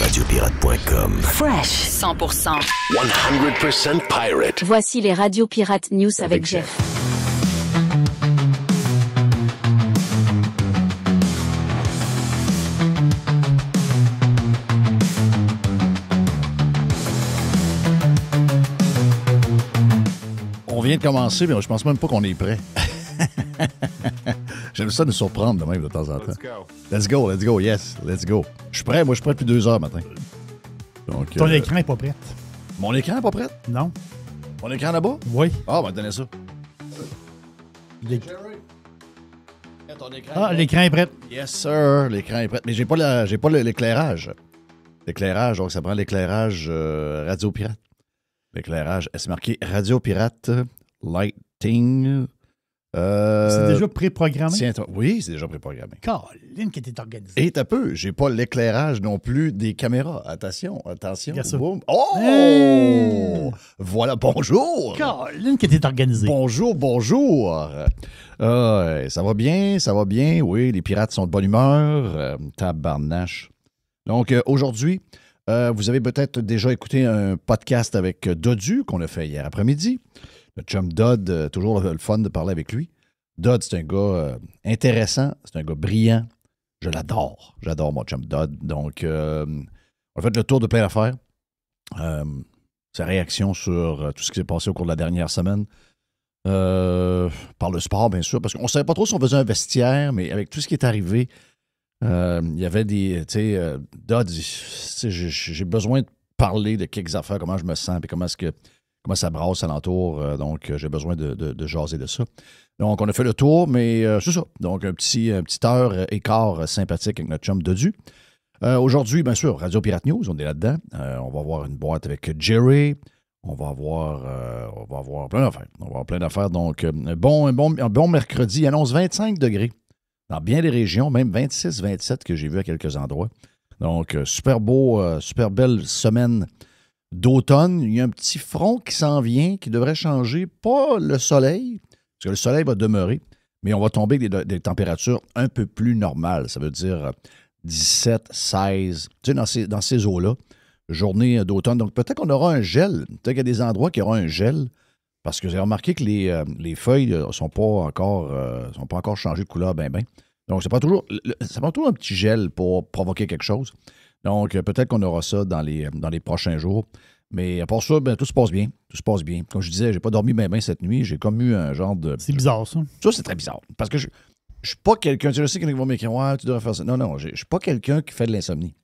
radiopirate.com. Fresh 100%. 100% pirate. Voici les Radio Pirates News avec Jeff. On vient de commencer, mais je pense même pas qu'on est prêt. J'aime ça nous surprendre de même de temps en temps. Let's go, yes, let's go. Je suis prêt, moi je suis prêt depuis 2 heures matin. Donc, ton écran n'est pas prêt. Mon écran n'est pas prêt? Non. Mon écran là-bas? Oui. Ah, ben donnez ça. L'écran est prêt. Yes, sir, l'écran est prêt. Mais j'ai pas l'éclairage. L'éclairage, donc ça prend l'éclairage Radio Pirate. L'éclairage, c'est marqué Radio Pirate Lighting. C'est déjà préprogrammé? Oui, c'est déjà préprogrammé. Caroline qui était organisée. Et t'as peu, j'ai pas l'éclairage non plus des caméras. Attention. Boum. Oh! Hey! Voilà, bonjour! Caroline qui était organisée. Bonjour! Ça va bien. Oui, les pirates sont de bonne humeur. Tabarnache. Donc, aujourd'hui, vous avez peut-être déjà écouté un podcast avec Dodu qu'on a fait hier après-midi. Le chum Dodd, toujours le fun de parler avec lui. Dodd, c'est un gars intéressant, c'est un gars brillant. Je l'adore. J'adore mon chum Dodd. Donc, on a fait le tour de plein d'affaires. Sa réaction sur tout ce qui s'est passé au cours de la dernière semaine. Par le sport, bien sûr, parce qu'on ne savait pas trop si on faisait un vestiaire, mais avec tout ce qui est arrivé, il y avait des... Tu sais, Dodd, j'ai besoin de parler de quelques affaires, comment je me sens, puis comment ça brasse alentour. Donc, j'ai besoin de jaser de ça. Donc, on a fait le tour, mais c'est ça. Donc, un petit heure et quart sympathique avec notre chum Dodu. Aujourd'hui, bien sûr, Radio Pirate News, on est là-dedans. On va avoir une boîte avec Jerry. On va avoir plein d'affaires. On va avoir plein d'affaires. Donc, un bon mercredi. Il annonce 25 degrés dans bien des régions, même 26, 27 que j'ai vu à quelques endroits. Donc, super beau, super belle semaine d'automne. Il y a un petit front qui s'en vient, qui devrait changer, pas le soleil, parce que le soleil va demeurer, mais on va tomber avec des températures un peu plus normales. Ça veut dire 17, 16, tu sais, dans ces eaux-là. Journée d'automne. Donc, peut-être qu'on aura un gel. Peut-être qu'il y a des endroits qui auront un gel, parce que j'ai remarqué que les feuilles ne sont pas encore changées de couleur bien. Donc, ça prend toujours un petit gel pour provoquer quelque chose. Donc, peut-être qu'on aura ça dans les prochains jours. Mais à part ça, ben, tout se passe bien. Comme je disais, j'ai pas dormi bien cette nuit. J'ai comme eu un genre de... C'est bizarre, ça. Ça, c'est très bizarre. Parce que je suis pas quelqu'un... Tu sais, je sais qu'il y en a qui vont m'écrire « Ouais, tu devrais faire ça. » Non, je suis pas quelqu'un qui fait de l'insomnie.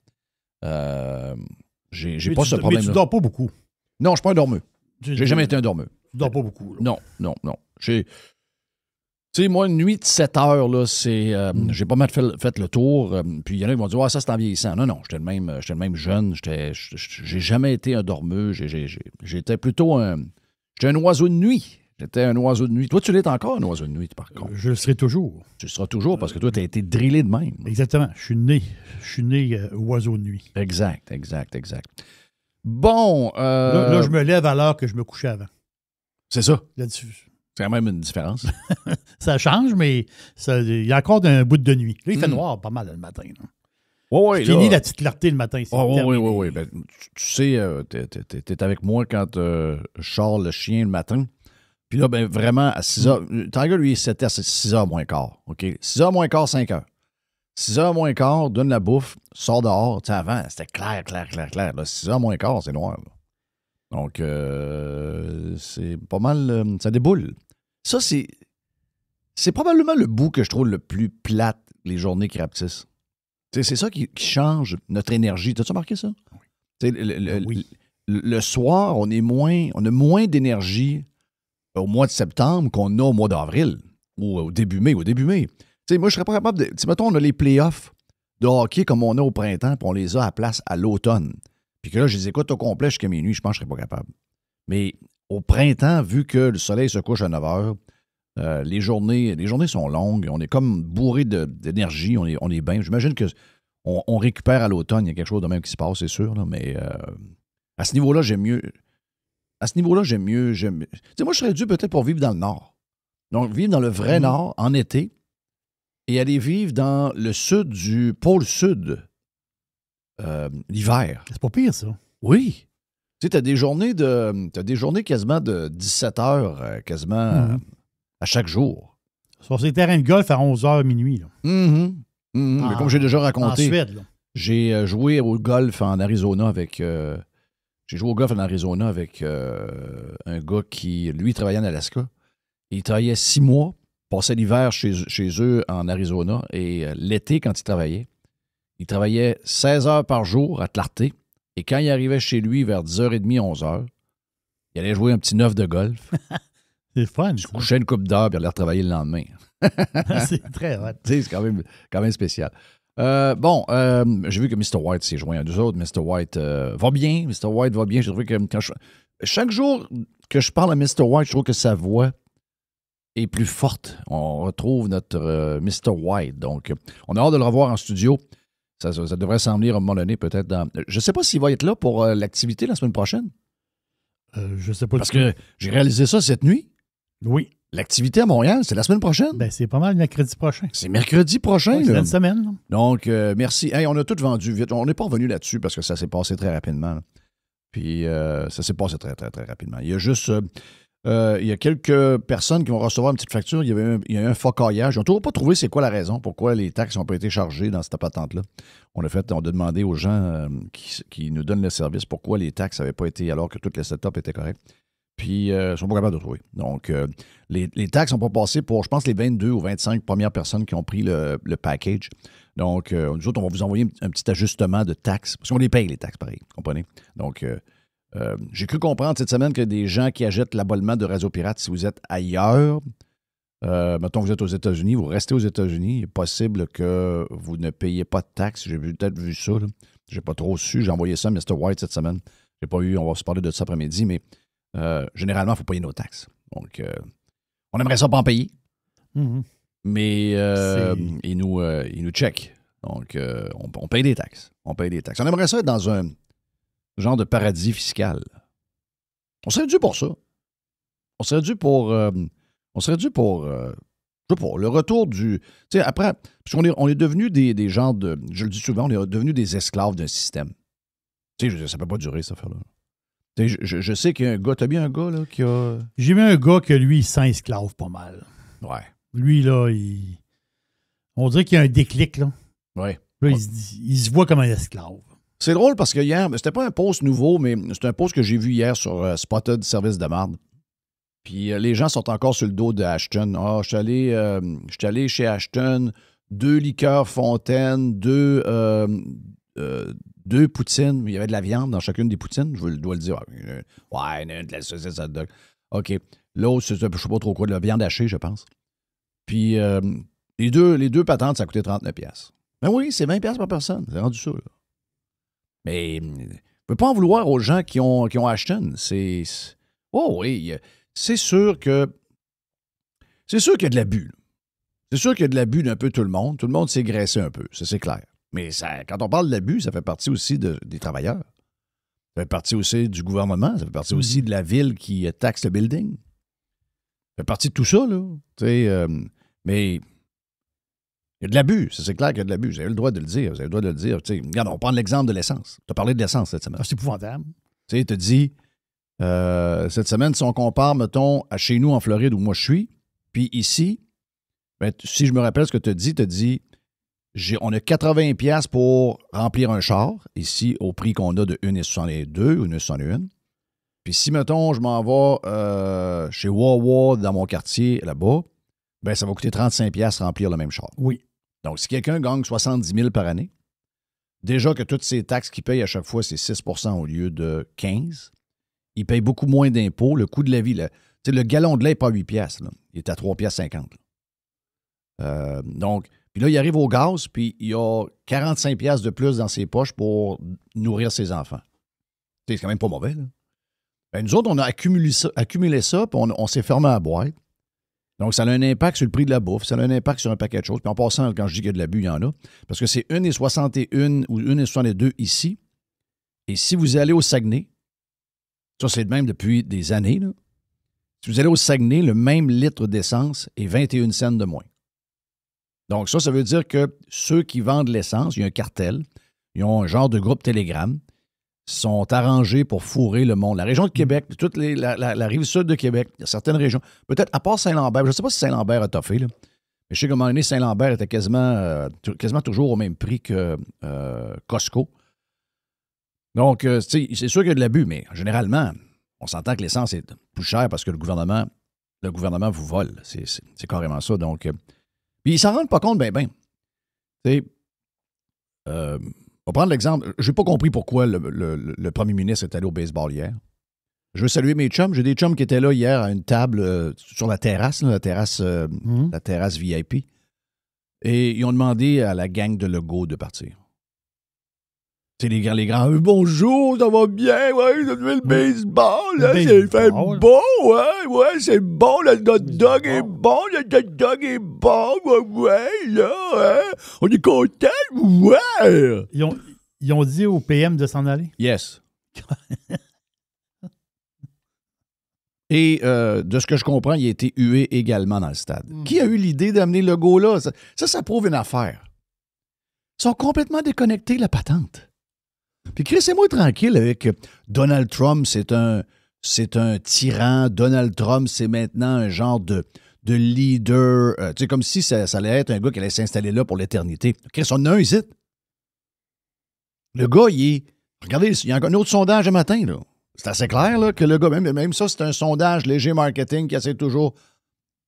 J'ai pas ce problème-là. Mais tu dors pas beaucoup. Non, je suis pas un dormeux. J'ai jamais été un dormeux. Tu dors pas beaucoup. Là. Non. Tu sais, moi, une nuit de 7 heures, là, c'est... j'ai pas mal fait le tour. Puis il y en a qui vont dire « Ah, ça, c'est en vieillissant. » Non, j'étais le même jeune. J'ai jamais été un dormeux. J'étais plutôt un... J'étais un oiseau de nuit. Toi, tu l'es encore un oiseau de nuit, par contre. Je le serai toujours. Tu le seras toujours parce que toi, tu as été drillé de même. Exactement. Je suis né oiseau de nuit. Exact. Bon... Là, je me lève à l'heure que je me couchais avant. C'est ça. Là-dessus. C'est quand même une différence. Ça change, mais il y a encore un bout de nuit. Là, il fait noir pas mal le matin. Oui, fini la petite clarté le matin. Oui. Ben, tu sais, t'es avec moi quand je sors le chien le matin. Puis là, ben vraiment, à 6 h... Tiger, lui, c'était à 6 h moins quart. OK? 6 h moins quart, 5 h. 6 h moins quart, donne la bouffe, sors dehors. Tu sais, avant, c'était clair. Là, 6 h moins quart, c'est noir. Là. Donc, c'est pas mal... ça déboule. Ça, c'est probablement le bout que je trouve le plus plate, les journées qui rapetissent. C'est ça qui change notre énergie. T'as-tu remarqué ça? Oui. Oui. Le soir, on a moins d'énergie au mois de septembre qu'on a au mois d'avril ou au début mai. Moi, je serais pas capable de... Mettons, on a les playoffs de hockey comme on a au printemps, puis on les a à place à l'automne. Puis que là, je les écoute au complet jusqu'à minuit, je pense que je serais pas capable. Mais au printemps, vu que le soleil se couche à 9 h, les journées sont longues, on est comme bourré d'énergie, on est bien. J'imagine qu'on récupère à l'automne, il y a quelque chose de même qui se passe, c'est sûr, là, mais à ce niveau-là, j'aime mieux. Tu sais, moi, je serais dû peut-être pour vivre dans le Nord. Donc, vivre dans le vrai Nord en été et aller vivre dans le sud du pôle sud l'hiver. C'est pas pire, ça. Oui. Tu sais, t'as des journées quasiment de 17 heures, quasiment à chaque jour. Sur ces terrains de golf à 11h minuit. Là. Mais comme j'ai déjà raconté, En Suède, là. j'ai joué au golf en Arizona avec... j'ai joué au golf en Arizona avec un gars qui, lui, travaillait en Alaska. Il travaillait 6 mois, passait l'hiver chez eux en Arizona, et l'été, quand il travaillait 16 heures par jour à clarté. Et quand il arrivait chez lui vers 10h30, 11h, il allait jouer un petit 9 de golf. C'est fun. Il se couchait une coupe d'heure, puis il allait retravailler le lendemain. C'est très hot. C'est quand même spécial. J'ai vu que Mr. White s'est joint à nous autres. Mr. White va bien. Mr. White va bien. J'ai trouvé que chaque jour que je parle à Mr. White, je trouve que sa voix est plus forte. On retrouve notre Mr. White. Donc, on a hâte de le revoir en studio. Ça devrait s'en venir à un moment donné, peut-être dans... Je ne sais pas s'il va être là pour l'activité la semaine prochaine. Je sais pas. Parce que j'ai réalisé ça cette nuit. Oui. L'activité à Montréal, c'est la semaine prochaine. Ben, c'est pas mal mercredi prochain. C'est mercredi prochain. Oui, c'est une semaine. Là. Donc, merci. Hey, on a tout vendu vite. On n'est pas revenu là-dessus parce que ça s'est passé très rapidement. Là. Puis, ça s'est passé très, très, très rapidement. Il y a juste... il y a quelques personnes qui vont recevoir une petite facture. Il y a eu un focaillage. Ils n'ont toujours pas trouvé c'est quoi la raison, pourquoi les taxes n'ont pas été chargées dans cette patente-là. On a demandé aux gens qui nous donnent le service pourquoi les taxes n'avaient pas été, alors que toutes les setups étaient corrects. Puis, ils ne sont pas capables de trouver. Donc, les taxes n'ont pas passé pour, je pense, les 22 ou 25 premières personnes qui ont pris le package. Donc, nous autres, on va vous envoyer un petit ajustement de taxes. Parce qu'on les paye, les taxes, pareil. Comprenez? Donc, j'ai cru comprendre cette semaine que des gens qui achètent l'abonnement de Radio Pirate, si vous êtes ailleurs, mettons vous êtes aux États-Unis, vous restez aux États-Unis, il est possible que vous ne payez pas de taxes. J'ai peut-être vu ça. Je n'ai pas trop su. J'ai envoyé ça à Mr. White cette semaine. J'ai pas eu, on va se parler de ça après-midi, mais généralement, il faut payer nos taxes. Donc, on aimerait ça pas en payer, mais ils nous checkent. Donc, on paye des taxes. On paye des taxes. On aimerait ça être dans un genre de paradis fiscal. On serait dû pour ça. On serait dû pour je sais pas, le retour du... Tu sais, après, parce qu'on est devenus des genres de... Je le dis souvent, on est devenus des esclaves d'un système. Tu sais, ça peut pas durer, cette affaire-là. Tu sais, je sais qu'il y a un gars... T'as bien un gars, là, qui a... J'ai vu un gars que, lui, il sent esclave pas mal. Ouais. Lui, là, on dirait qu'il y a un déclic, là. Ouais. Là, il se voit comme un esclave. C'est drôle parce que hier, c'était pas un post nouveau, mais c'est un post que j'ai vu hier sur Spotted Service de marde. Puis les gens sont encore sur le dos de Ashton. Ah, je suis allé chez Ashton, 2 liqueurs Fontaine, 2 poutines. Il y avait de la viande dans chacune des poutines, je dois le dire. Ouais, de la saucisse hot dog. OK. L'autre, c'est, je ne sais pas trop quoi, de la viande hachée, je pense. Puis les deux patentes, ça a coûté 39$. Ben oui, c'est 20$ par personne. C'est rendu ça, là. Mais vous ne pouvez pas en vouloir aux gens qui ont Ashton. Oh oui, c'est sûr qu'il y a de l'abus. Là. C'est sûr qu'il y a de l'abus d'un peu tout le monde. Tout le monde s'est graissé un peu, ça c'est clair. Mais quand on parle de l'abus, ça fait partie aussi des travailleurs. Ça fait partie aussi du gouvernement. Ça fait partie aussi de la ville qui taxe le building. Ça fait partie de tout ça, là. Mais... il y a de l'abus, ça c'est clair qu'il y a de l'abus. Vous avez le droit de le dire. Vous avez le droit de le dire. Regarde, on prend l'exemple de l'essence. Tu as parlé de l'essence cette semaine. Ah, c'est épouvantable. Tu sais, tu as dit, cette semaine, si on compare, mettons, à chez nous en Floride où moi je suis, puis ici, ben, si je me rappelle ce que tu as dit, on a 80$ pour remplir un char, ici, au prix qu'on a de 1,62 ou 1,61. Puis si, mettons, je m'en vais chez Wawa dans mon quartier, là-bas, ben ça va coûter 35$ remplir le même char. Oui. Donc, si quelqu'un gagne 70 000 par année, déjà que toutes ces taxes qu'il paye à chaque fois, c'est 6% au lieu de 15%, il paye beaucoup moins d'impôts. Le coût de la vie, le gallon de lait n'est pas 8$. Là. Il est à 3,50$. Donc, puis là, il arrive au gaz, puis il a 45$ de plus dans ses poches pour nourrir ses enfants. C'est quand même pas mauvais. Là. Ben, nous autres, on a accumulé ça, puis on s'est fermé à la boîte. Donc, ça a un impact sur le prix de la bouffe, ça a un impact sur un paquet de choses. Puis en passant, quand je dis qu'il y a de l'abus, il y en a. Parce que c'est 1,61 ou 1,62 ici. Et si vous allez au Saguenay, ça c'est le même depuis des années, là. Si vous allez au Saguenay, le même litre d'essence est 21 cents de moins. Donc ça veut dire que ceux qui vendent l'essence, il y a un cartel, il Ils ont un genre de groupe Telegram. Ils sont arrangés pour fourrer le monde. La région de Québec, toute la rive sud de Québec, il y a certaines régions, peut-être à part Saint-Lambert, je ne sais pas si Saint-Lambert a toffé, là. Mais je sais qu'à un moment donné, Saint-Lambert était quasiment toujours au même prix que Costco. Donc, c'est sûr qu'il y a de l'abus, mais généralement, on s'entend que l'essence est plus chère parce que le gouvernement vous vole. C'est carrément ça. Donc, puis ils s'en rendent pas compte, ben. Tu sais, on va prendre l'exemple. Je n'ai pas compris pourquoi le premier ministre est allé au baseball hier. Je veux saluer mes chums. J'ai des chums qui étaient là hier à une table sur la terrasse, là, la terrasse VIP. Et ils ont demandé à la gang de Legault de partir. Tu sais, les grands, bonjour, ça va bien, ouais, ça fait le baseball, là, c'est fait bon, ouais, c'est bon, le hot dog est bon, ouais, là, hein, on est content, ouais. Ils ont dit au PM de s'en aller? Yes. Et de ce que je comprends, il a été hué également dans le stade. Qui a eu l'idée d'amener le Legault là? Ça prouve une affaire. Ils sont complètement déconnectés, la patente. Puis laissez-moi tranquille avec Donald Trump, c'est un tyran. Donald Trump, c'est maintenant un genre de leader. Tu sais, comme si ça allait être un gars qui allait s'installer là pour l'éternité. Chris, on en a un ici. Le gars, regardez, il y a un autre sondage un matin, là. C'est assez clair là, que le gars, même ça, c'est un sondage léger marketing qui essaie toujours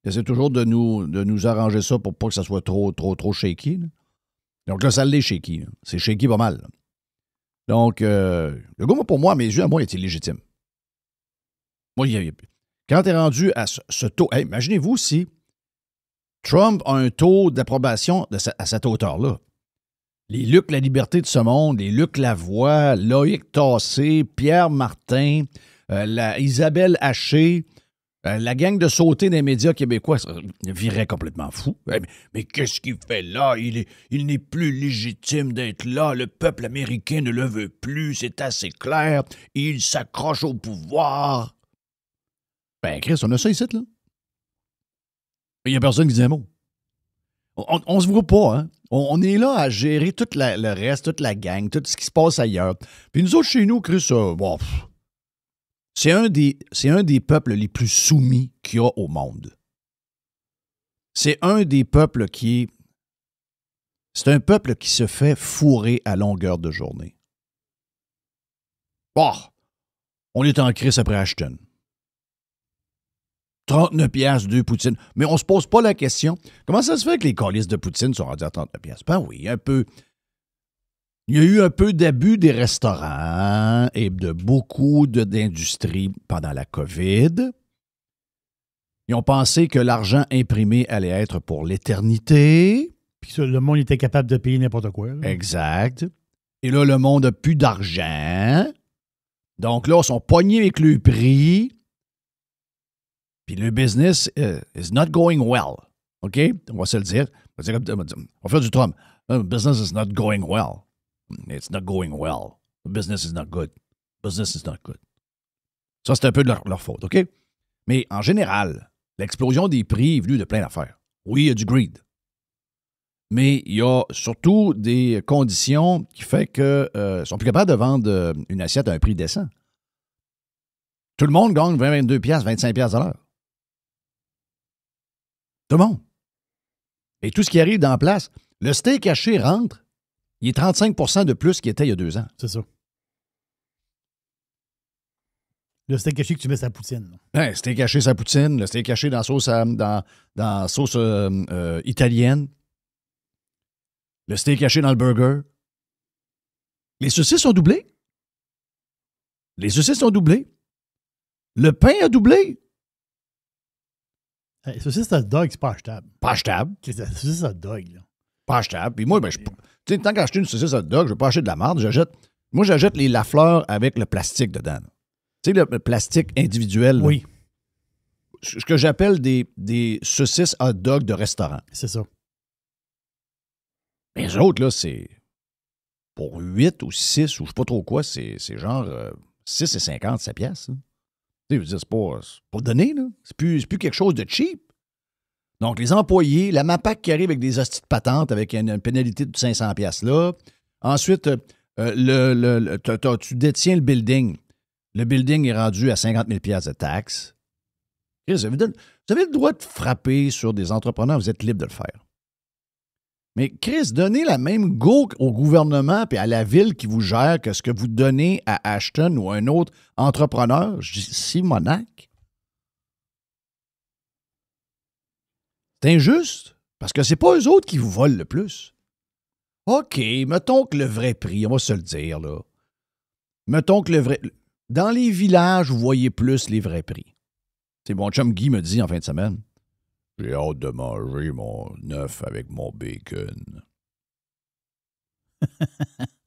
de nous arranger ça pour pas que ça soit trop shaky. Là. Donc là, ça l'est shaky. Là. C'est shaky pas mal. Là. Donc, le gars, pour moi, à mes yeux, à moi, il était légitime. Moi, quand tu es rendu à ce taux, imaginez-vous si Trump a un taux d'approbation à cette hauteur-là. Les Luc La Liberté de ce monde, les Luc Lavoie, Loïc Tassé, Pierre Martin, Isabelle Haché, la gang de sauter des médias québécois virait complètement fou. Mais qu'est-ce qu'il fait là? Il n'est plus légitime d'être là. Le peuple américain ne le veut plus. C'est assez clair. Il s'accroche au pouvoir. Ben, Chris, on a ça ici, là. Il n'y a personne qui dit un mot. On se voit pas, hein? On est là à gérer tout le reste, toute la gang, tout ce qui se passe ailleurs. Puis nous autres, chez nous, Chris, bon, c'est un des peuples les plus soumis qu'il y a au monde. C'est un des peuples c'est un peuple qui se fait fourrer à longueur de journée. Bon, on est en crise après Ashton. 39$ 2 poutines. Mais on se pose pas la question. Comment ça se fait que les calices de poutine sont rendus à 39$? Ben oui, un peu. Il y a eu un peu d'abus des restaurants et de beaucoup d'industries pendant la COVID. Ils ont pensé que l'argent imprimé allait être pour l'éternité. Puis le monde était capable de payer n'importe quoi. Là. Exact. Et là, le monde n'a plus d'argent. Donc là, ils sont pognés avec le prix. Puis le business is not going well. OK? On va se le dire. On va faire du Trump. The business is not going well. It's not going well. The business is not good. Business is not good. Ça, c'est un peu de leur faute. OK? Mais en général, l'explosion des prix est venue de plein d'affaires. Oui, il y a du greed. Mais il y a surtout des conditions qui font qu'ils sont plus capables de vendre une assiette à un prix décent. Tout le monde gagne 20, 22$, 25$ à l'heure. Tout le monde. Et tout ce qui arrive dans la place, le steak haché rentre, il est 35% de plus qu'il était il y a 2 ans. C'est ça. Le steak haché que tu mets sa poutine. Le steak haché sa poutine, le steak haché dans la sauce italienne, le steak haché dans le burger. Les saucisses sont doublées. Les saucisses sont doublées. Le pain a doublé. Hey, saucisse hot dog, c'est pas achetable. Pas achetable. C'est la saucisse hot dog, là. Pas achetable. Puis moi, tant qu'acheter une saucisse hot dog, je ne vais pas acheter de la marde. J'achète les Lafleur avec le plastique dedans. Tu sais, le plastique individuel. Là. Oui. Ce que j'appelle des saucisses hot dog de restaurant. C'est ça. Mais les autres, là, c'est pour 8 ou 6 ou je ne sais pas trop quoi, c'est genre 6,50, 7 piastres. Tu sais, je veux dire, c'est pas donné, là. C'est plus quelque chose de cheap. Donc, les employés, la MAPAC qui arrive avec des hosties de patente avec une pénalité de 500$ là. Ensuite, Tu détiens le building. Le building est rendu à 50 000 $ de taxes. Chris, vous avez le droit de frapper sur des entrepreneurs, vous êtes libre de le faire. Mais Chris, donnez la même go au gouvernement et à la ville qui vous gère que ce que vous donnez à Ashton ou à un autre entrepreneur, Simonac. C'est injuste, parce que c'est pas eux autres qui vous volent le plus. OK, mettons que le vrai prix, on va se le dire, là. Mettons que le vrai... Dans les villages, vous voyez plus les vrais prix. C'est mon chum Guy me dit en fin de semaine, j'ai hâte de manger mon œuf avec mon bacon.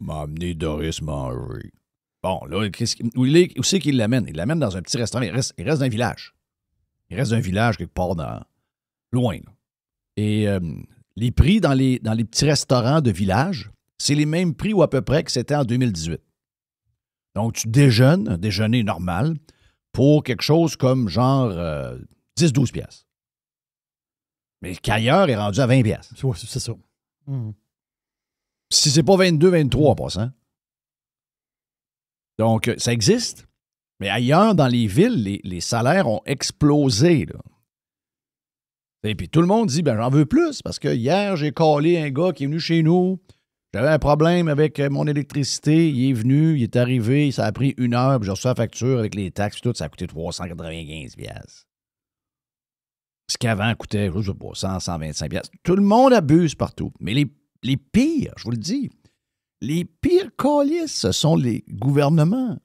M'a amené Doris manger. Bon, là, où c'est qu'il l'amène? Il l'amène dans un petit restaurant. Il reste dans un village. Il reste dans un village quelque part loin. Là. Et les prix dans les petits restaurants de village, c'est les mêmes prix ou à peu près que c'était en 2018. Donc, tu déjeunes, un déjeuner normal, pour quelque chose comme genre 10-12 piastres. Mais qu'ailleurs est rendu à 20 piastres. Ouais, c'est ça. Si c'est pas 22-23 en passant. Donc, ça existe. Mais ailleurs, dans les villes, les salaires ont explosé. Là. Et puis tout le monde dit, ben j'en veux plus, parce que hier, j'ai callé un gars qui est venu chez nous. J'avais un problème avec mon électricité. Il est venu, il est arrivé, ça a pris 1 heure, puis j'ai reçu la facture avec les taxes, tout, ça a coûté 395 piastres. Ce qu'avant coûtait, je sais pas, 100, 125 piastres. Tout le monde abuse partout. Mais les pires, je vous le dis, les pires calices, ce sont les gouvernements.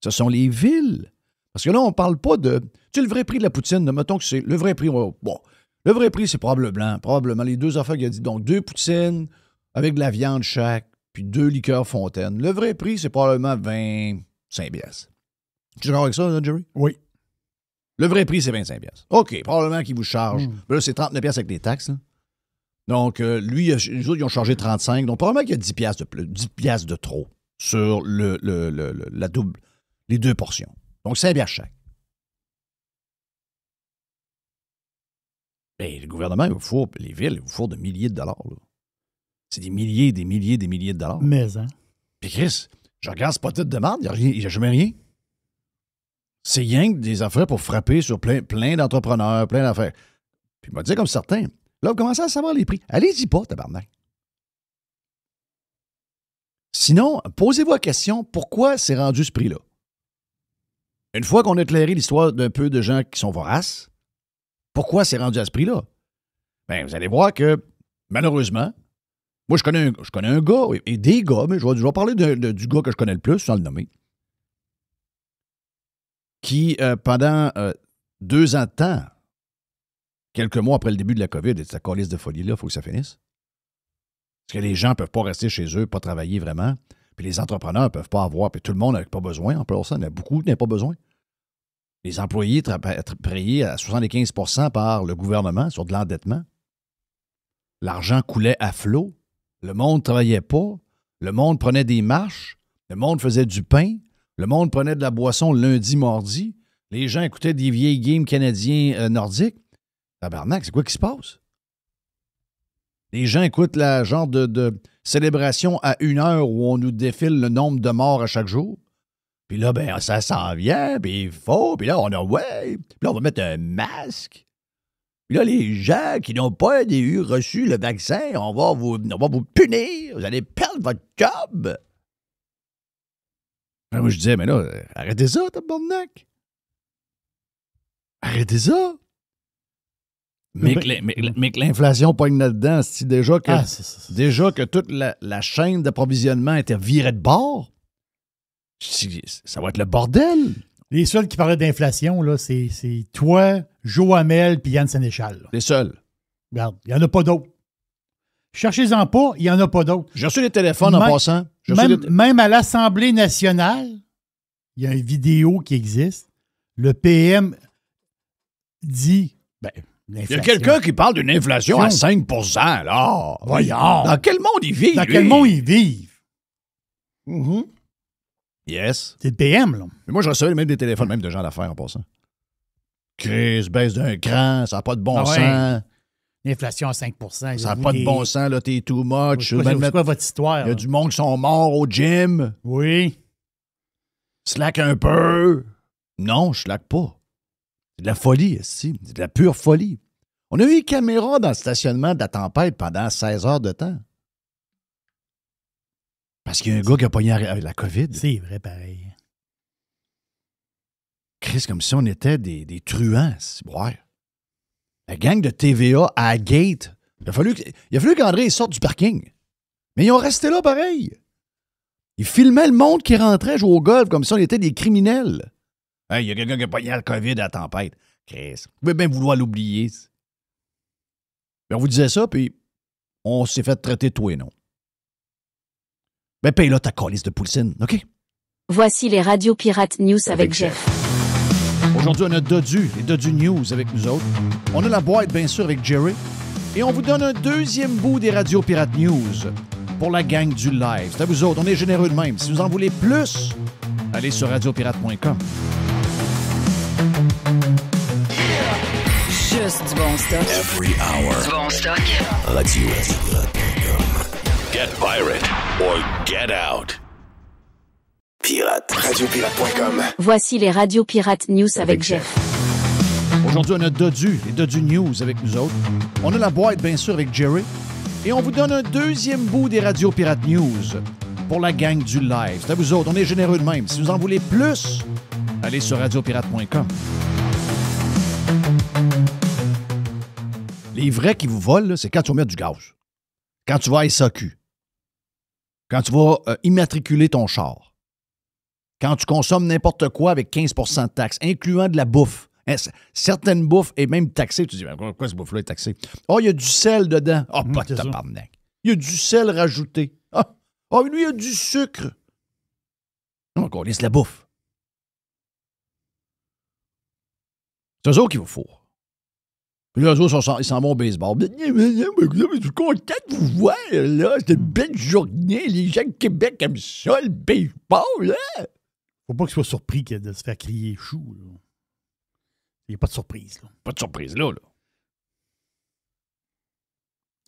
Ce sont les villes. Parce que là, on ne parle pas de... Tu sais, le vrai prix de la poutine, mettons que c'est... Le vrai prix, bon, le vrai prix, c'est probablement les 2 affaires qu'il a dit. Donc, 2 poutines avec de la viande chaque, puis 2 liqueurs fontaine. Le vrai prix, c'est probablement 25 piastres. Tu es d'accord avec ça, là, Jerry? Oui. Le vrai prix, c'est 25 piastres. OK, probablement qu'il vous charge. Là, c'est 39 piastres avec les taxes. Là. Donc, lui, les autres, ils ont chargé 35. Donc, probablement qu'il y a 10 piastres de plus, 10 piastres de trop sur la double, les 2 portions. Donc, 5 piastres chaque. Bien, le gouvernement, il vous faut, les villes, il vous faut de milliers de dollars. Là. C'est des milliers de dollars. Mais, hein. Puis Chris, je regarde Spotted de marde, il n'y a jamais rien. C'est rien que des affaires pour frapper sur plein d'entrepreneurs, plein d'affaires. Puis il m'a dit comme certains, là, vous commencez à savoir les prix. Allez-y pas, tabarnak. Sinon, posez-vous la question, pourquoi c'est rendu ce prix-là? Une fois qu'on a éclairé l'histoire d'un peu de gens qui sont voraces, pourquoi c'est rendu à ce prix-là? Bien, vous allez voir que, malheureusement, moi, je connais un gars, et des gars, mais je vais parler du gars que je connais le plus, sans le nommer, qui, pendant 2 ans de temps, quelques mois après le début de la COVID, et cette calice de folie-là, il faut que ça finisse. Parce que les gens ne peuvent pas rester chez eux, pas travailler vraiment, puis les entrepreneurs ne peuvent pas avoir, puis tout le monde n'a pas besoin, en plus, ça, il y en a beaucoup qui n'ont pas besoin. Les employés payés à 75 % par le gouvernement sur de l'endettement. L'argent coulait à flot. Le monde ne travaillait pas. Le monde prenait des marches. Le monde faisait du pain. Le monde prenait de la boisson lundi, mardi. Les gens écoutaient des vieilles games canadiens nordiques. Tabarnak, c'est quoi qui se passe? Les gens écoutent la genre de célébration à 1 heure où on nous défile le nombre de morts à chaque jour. Puis là, ben, ça s'en vient, puis il faut, puis là, on a, ouais, puis là, on va mettre un masque. Puis là, les gens qui n'ont pas reçu le vaccin, on va vous punir, vous allez perdre votre job. Moi, je disais, mais là, arrêtez ça, tabarnak. Arrêtez ça. Mais que l'inflation pogne là-dedans, c'est déjà que toute la chaîne d'approvisionnement était virée de bord. Ça va être le bordel. Les seuls qui parlaient d'inflation, là, c'est toi, Joe Hamel puis Yann Sénéchal. Là. Les seuls. Regarde, il n'y en a pas d'autres. Cherchez-en pas, il n'y en a pas d'autres. J'ai reçu les téléphones en passant. Même à l'Assemblée nationale, il y a une vidéo qui existe. Le PM dit... Il y a quelqu'un qui parle d'une inflation à 5 % là. Voyons. Dans quel monde ils vivent? Dans quel monde ils vivent? Mm-hmm. Yes. C'est le PM, là. Mais moi, je recevais même des téléphones, même de gens d'affaires en passant. Chris, baisse d'un cran, ça n'a pas de bon sens. l'inflation à 5 Ça n'a pas de bon sens, là, t'es too much. C'est quoi votre histoire? Il y a du monde qui sont morts au gym. Oui. Slack un peu. Non, je slack pas. C'est de la folie, ici. C'est de la pure folie. On a eu une caméra dans le stationnement de la tempête pendant 16 heures de temps. Parce qu'il y a un gars qui a pogné la COVID. C'est vrai, pareil. Chris, comme si on était des truands. Ouais. La gang de TVA à Gate. Il a fallu qu'André sorte du parking. Mais ils ont resté là pareil. Ils filmaient le monde qui rentrait jouer au golf comme si on était des criminels. Hey, il y a quelqu'un qui a pogné la COVID à la tempête. Chris, vous pouvez bien vouloir l'oublier. Ben, on vous disait ça, puis on s'est fait traiter de tout et non. Ben, paye là ta calice de poulsine, OK? Voici les radios Pirates News avec Jeff. Aujourd'hui, on a Dodu, les Dodu News avec nous autres. On a la boîte, bien sûr, avec Jerry. Et on vous donne un deuxième bout des radios Pirates News pour la gang du live. C'est à vous autres, on est généreux de même. Si vous en voulez plus, allez sur radiopirate.com. Juste du bon stock. Every hour. Du bon stock. Radiopirate.com. Get pirate or get out. Pirate. Radiopirate.com. Voici les radios Pirates News avec Jeff. Aujourd'hui, on a Dodu, les Dodu News avec nous autres. On a la boîte, bien sûr, avec Jerry. Et on vous donne un deuxième bout des radios Pirates News pour la gang du live. C'est à vous autres, on est généreux de même. Si vous en voulez plus, allez sur radiopirate.com. Les vrais qui vous volent, là, c'est quand tu vas mettre du gaz. Quand tu vas à SAQ. Quand tu vas immatriculer ton char. Quand tu consommes n'importe quoi avec 15 % de taxes, incluant de la bouffe. Certaines bouffes est même taxée. Tu dis, pourquoi ce bouffe-là est taxé? Oh, il y a du sel dedans. Ah, pas de tabarnak. Il y a du sel rajouté. Ah, lui, il y a du sucre. Donc, on laisse la bouffe. C'est eux autres qui vous fourrent. Puis là, eux autres, ils s'en vont au baseball. Je suis content de vous voir, là. C'est une belle journée. Les gens de Québec aiment ça, le baseball, là. Faut pas qu'il soit surpris de se faire crier chou, là. Il n'y a pas de surprise, là. Pas de surprise, là.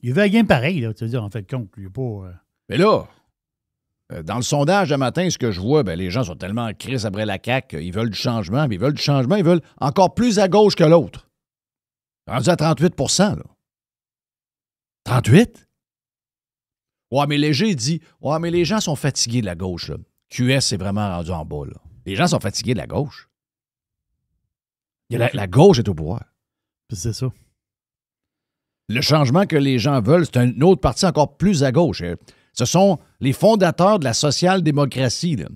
Il veut un game pareil, là, tu veux dire, en fait, compte. Il n'y a pas... Mais là, dans le sondage de matin, ce que je vois, ben, les gens sont tellement crissent après la CAQ, ils veulent du changement, mais ils veulent du changement, ils veulent encore plus à gauche que l'autre. Rendu à 38 %, là. 38? Ouais, mais Léger dit, ouais, mais les gens sont fatigués de la gauche, là. QS est vraiment rendu en bas, là. Les gens sont fatigués de la gauche. La gauche est au pouvoir. C'est ça. Le changement que les gens veulent, c'est une autre partie encore plus à gauche. Ce sont les fondateurs de la social-démocratie, là.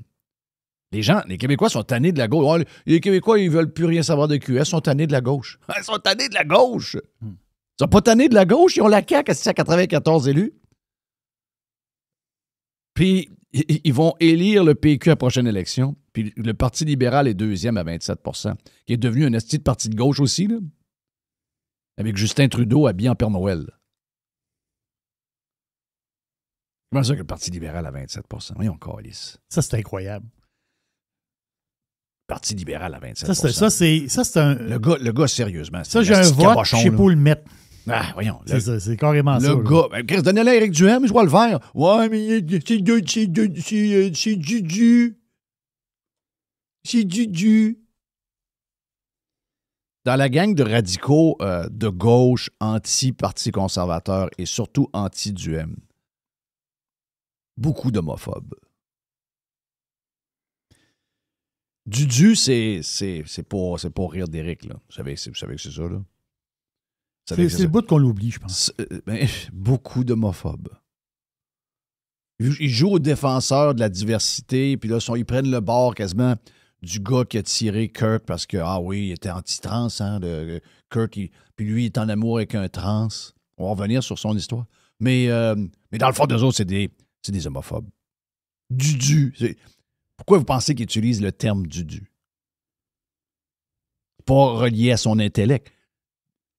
Les Québécois sont tannés de la gauche. Les Québécois, ils veulent plus rien savoir de QS, sont tannés de la gauche. Ils sont tannés de la gauche. Ils sont pas tannés de la gauche, ils ont la CAQ à 94 élus. Puis, ils vont élire le PQ à la prochaine élection. Puis, le Parti libéral est deuxième à 27 %, qui est devenu un esti de parti de gauche aussi, là. Avec Justin Trudeau habillé en Père Noël. Comment ça que le Parti libéral à 27 %? Voyons, calisse. Ça, c'est incroyable. Parti libéral à 27 Ça, c'est un... Le gars, sérieusement. Ça, j'ai un vote, je sais pas où le mettre. Ah, voyons. C'est carrément ça. Le gars, Chris, donnez-le à Éric Duhem, je vois le vert. Ouais, mais c'est Dudu. C'est Dudu. Dans la gang de radicaux de gauche, anti-parti conservateur et surtout anti-Duhem, beaucoup d'homophobes. Dudu, c'est pour rire d'Éric, là. Vous savez que c'est ça, là? C'est le bout qu'on l'oublie, je pense. Beaucoup d'homophobes. Ils jouent aux défenseurs de la diversité, puis là, ils prennent le bord quasiment du gars qui a tiré Kirk parce que, ah oui, il était anti-trans, hein, Kirk, puis lui, il est en amour avec un trans. On va revenir sur son histoire. Mais dans le fond, d'eux autres, c'est des homophobes. Dudu. Pourquoi vous pensez qu'ils utilisent le terme Dudu? Pas relié à son intellect.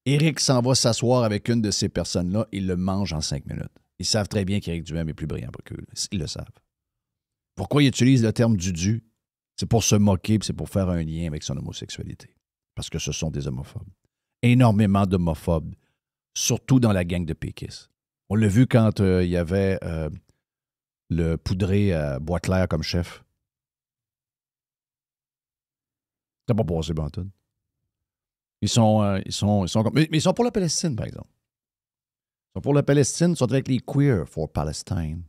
Éric s'en va s'asseoir avec une de ces personnes-là, il le mange en 5 minutes. Ils savent très bien qu'Éric Duhem est plus brillant qu'eux. Ils le savent. Pourquoi ils utilisent le terme Dudu? C'est pour se moquer, puis c'est pour faire un lien avec son homosexualité. Parce que ce sont des homophobes. Énormément d'homophobes surtout dans la gang de péquistes. On l'a vu quand il y avait le poudré à Boisclair comme chef. Ça n'a pas passé, Banton. Ils sont mais ils sont pour la Palestine, par exemple. Ils sont pour la Palestine, ils sont avec les Queer for Palestine.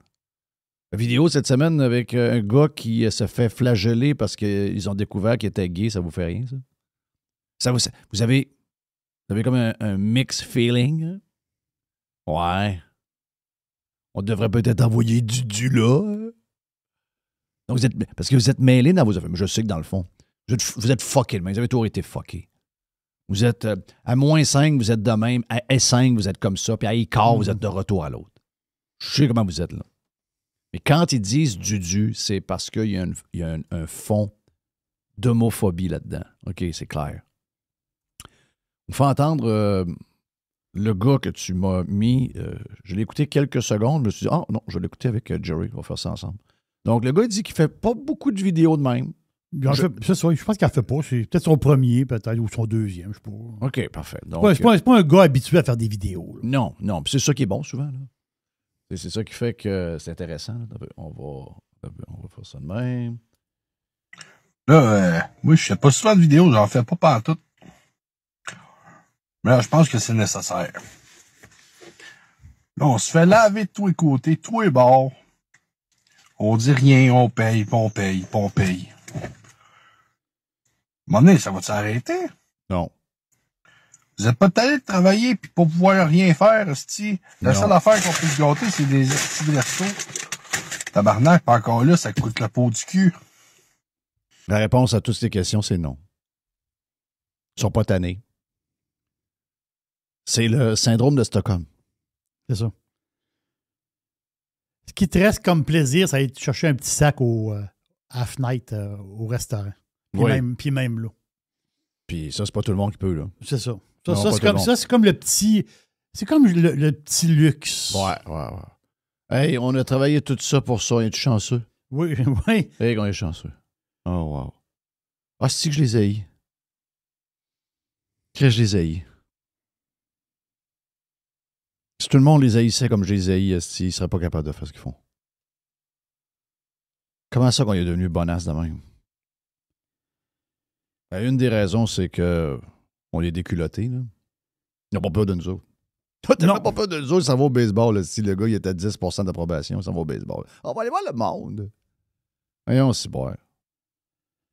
La vidéo cette semaine avec un gars qui se fait flageller parce qu'ils ont découvert qu'il était gay, ça vous fait rien, ça? Vous avez comme un mixed feeling? Hein? Ouais. On devrait peut-être envoyer du là. Hein? Donc parce que vous êtes mêlés dans vos affaires. Mais je sais que dans le fond, vous êtes fuckés. Vous avez toujours été fuckés. Vous êtes à -5, vous êtes de même. À S5, vous êtes comme ça. Puis à I4, vous êtes de retour à l'autre. Je sais comment vous êtes là. Mais quand ils disent du, c'est parce qu'il y a un fond d'homophobie là-dedans. OK, c'est clair. Il faut entendre le gars que tu m'as mis. Je l'ai écouté quelques secondes. Je me suis dit, non, je l'ai écouté avec Jerry. On va faire ça ensemble. Donc, le gars, il dit qu'il ne fait pas beaucoup de vidéos de même. Je pense qu'il n'en fait pas. C'est peut-être son premier, peut-être, ou son deuxième. Je sais pas. OK, parfait. Donc, c'est pas un gars habitué à faire des vidéos. Là. Non. Puis c'est ça qui est bon souvent. Là. C'est ça qui fait que c'est intéressant. Là. On va faire ça de même. Là, moi, je fais pas souvent de vidéos. J'en fais pas partout. Mais là, je pense que c'est nécessaire. Là, on se fait laver de tous les côtés, tous les bords. On dit rien, on paye, puis on paye, puis on paye. À un moment donné, ça va s'arrêter? Non. Vous êtes pas allé travailler puis pas pouvoir rien faire, esti. La seule affaire qu'on peut se gâter, c'est des estis de resto. Tabarnak, pas encore là, ça coûte la peau du cul. La réponse à toutes ces questions, c'est non. Ils sont pas tannés. C'est le syndrome de Stockholm. C'est ça. Ce qui te reste comme plaisir, ça va être de chercher un petit sac à Fnight au restaurant. Puis même là. Puis ça, c'est pas tout le monde qui peut, là. C'est ça. C'est comme le petit. C'est comme le petit luxe. Ouais. Hey, on a travaillé tout ça pour ça. Es-tu chanceux? Oui. Hey, on est chanceux. Oh, wow. Ah, c'est que je les haïs. Que je les haïs. Si tout le monde les haïssait comme je les haïs, ils ne seraient pas capables de faire ce qu'ils font. Comment ça qu'on est devenu bonasse de même? Une des raisons, c'est qu'on est déculottés. Là. Ils n'ont pas peur de nous autres. Ils n'ont pas peur de nous autres, ça va au baseball. Là. Si le gars il est à 10% d'approbation, ça va au baseball. On va aller voir le monde. Voyons, c'est bon. Ils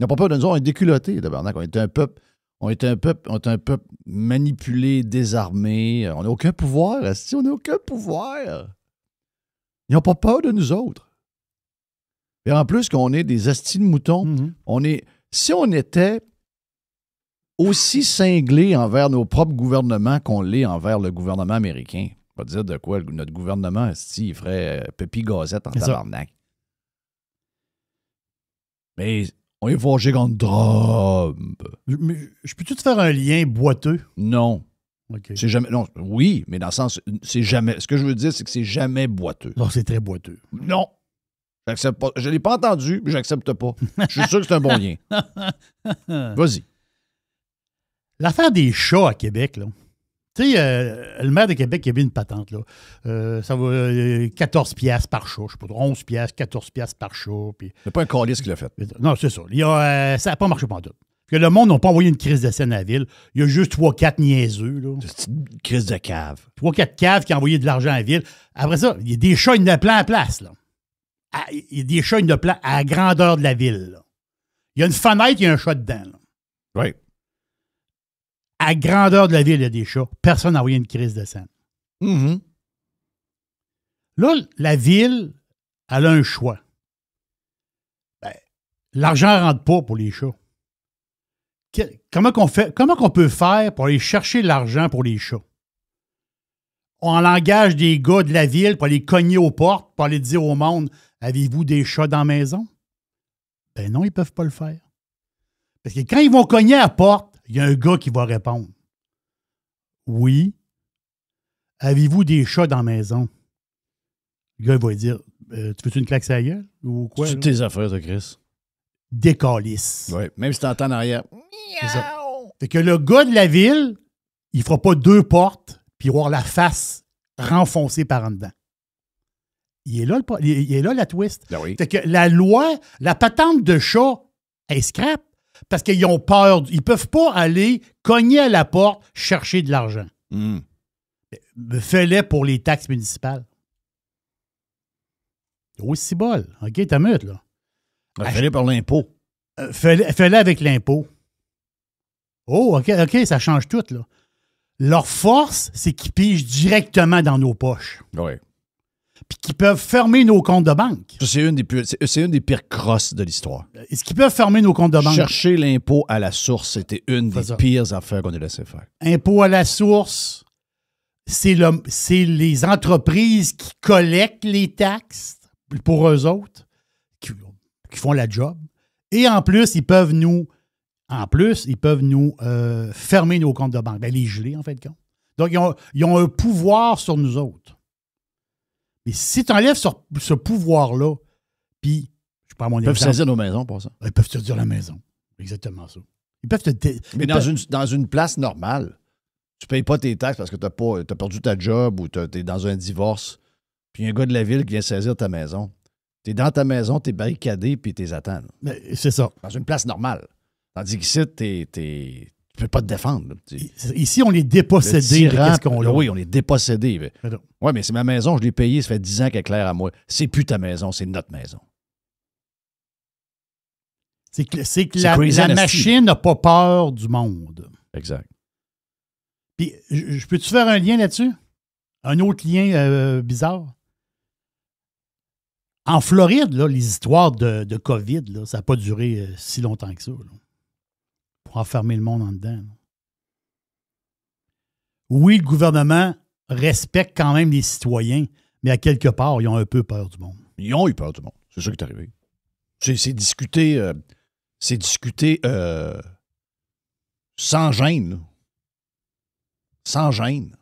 n'ont pas peur de nous autres, on est déculottés. On est un peuple manipulé, désarmé. On n'a aucun pouvoir. On n'a aucun pouvoir. Ils n'ont pas peur de nous autres. Et en plus qu'on est des astis de moutons, si on était aussi cinglés envers nos propres gouvernements qu'on l'est envers le gouvernement américain, on va dire de quoi notre gouvernement, il ferait Pépi Gazette en tabarnak. Mais on est forgé contre Trump. Je peux-tu te faire un lien boiteux? Non. Okay. C'est jamais. Non, oui, mais dans le sens, c'est jamais. Ce que je veux dire, c'est que c'est jamais boiteux. Non, c'est très boiteux. Non. J'accepte pas. Je ne l'ai pas entendu, mais j'accepte pas. Je suis sûr que c'est un bon lien. Vas-y. L'affaire des chats à Québec, là. Tu sais, le maire de Québec, il y avait une patente, là. Ça va 14 piastres par chat. Je sais pas, 11 piastres, 14 piastres par chat. Puis... C'est pas un calice qui l'a fait. Non, c'est ça. Ça n'a pas marché pendant tout. Parce que le monde n'a pas envoyé une crise de scène à la ville. Il y a juste 3-4 niaiseux, là. C'est une crise de cave. 3-4 caves qui ont envoyé de l'argent à la ville. Après ça, il y a des chats, il y en a plein à place, là. Il y a des chats, il y en a plein à la grandeur de la ville, là. Il y a une fenêtre, il y a un chat dedans, là. Oui. À la grandeur de la ville, il y a des chats. Personne n'a envoyé une crise de scène. Mm-hmm. Là, la ville, elle a un choix. Ben, l'argent ne rentre pas pour les chats. Comment qu'on peut faire pour aller chercher l'argent pour les chats? On engage des gars de la ville pour aller cogner aux portes, pour aller dire au monde, avez-vous des chats dans la maison? Ben non, ils ne peuvent pas le faire. Parce que quand ils vont cogner à la porte, il y a un gars qui va répondre. Oui. Avez-vous des chats dans la maison? Le gars, il va dire, tu veux-tu une claque sur la gueule? Ou quoi? C'est tes affaires, ça, Chris. Décalisse. Oui, même si t'entends en arrière. C'est ça. Fait que le gars de la ville, il fera pas 2 portes, puis avoir la face renfoncée par en dedans. Il est là la twist. Ben oui. C'est que la loi, la patente de chat, elle scrape parce qu'ils ont peur. Ils ne peuvent pas aller cogner à la porte, chercher de l'argent. Fais-le pour les taxes municipales. Oui, c'est bol. OK, t'as mute, là. Fais-le par l'impôt. Fais-le avec l'impôt. Oh, OK, ça change tout, là. Leur force, c'est qu'ils pigent directement dans nos poches. Oui. Puis qu'ils peuvent fermer nos comptes de banque. Ça, c'est une des pires crosses de l'histoire. Est-ce qu'ils peuvent fermer nos comptes de banque? Chercher l'impôt à la source, c'était une des pires affaires qu'on ait laissé faire. Impôt à la source, c'est les entreprises qui collectent les taxes pour eux autres, qui font la job. Et en plus, ils peuvent nous fermer nos comptes de banque. Ben, les geler, en fait, de compte. Donc, ils ont un pouvoir sur nous autres. Mais si tu enlèves ce pouvoir-là, puis, je prends mon exemple. Ils peuvent saisir nos maisons pour ça. Ils peuvent te dire la maison. Exactement ça. Ils peuvent Mais dans une place normale, tu ne payes pas tes taxes parce que tu as perdu ta job ou tu es dans un divorce, puis il y a un gars de la ville qui vient saisir ta maison. Tu es dans ta maison, tu es barricadé, puis tu les attends. C'est ça. Dans une place normale. Tandis qu'ici, tu ne peux pas te défendre. Ici, on est dépossédé de qu'est-ce qu'on a. Oui, on est dépossédé. Oui, mais c'est ma maison, je l'ai payée, ça fait 10 ans qu'elle est claire à moi. C'est plus ta maison, c'est notre maison. C'est que la machine n'a pas peur du monde. Exact. Puis, je peux-tu faire un lien là-dessus? Un autre lien bizarre? En Floride, là, les histoires de COVID, là, ça n'a pas duré si longtemps que ça. Là, pour enfermer le monde en dedans. Là. Oui, le gouvernement respecte quand même les citoyens, mais à quelque part, ils ont un peu peur du monde. Ils ont eu peur du monde. C'est ça qui est arrivé. C'est discuté sans gêne. Là. Sans gêne.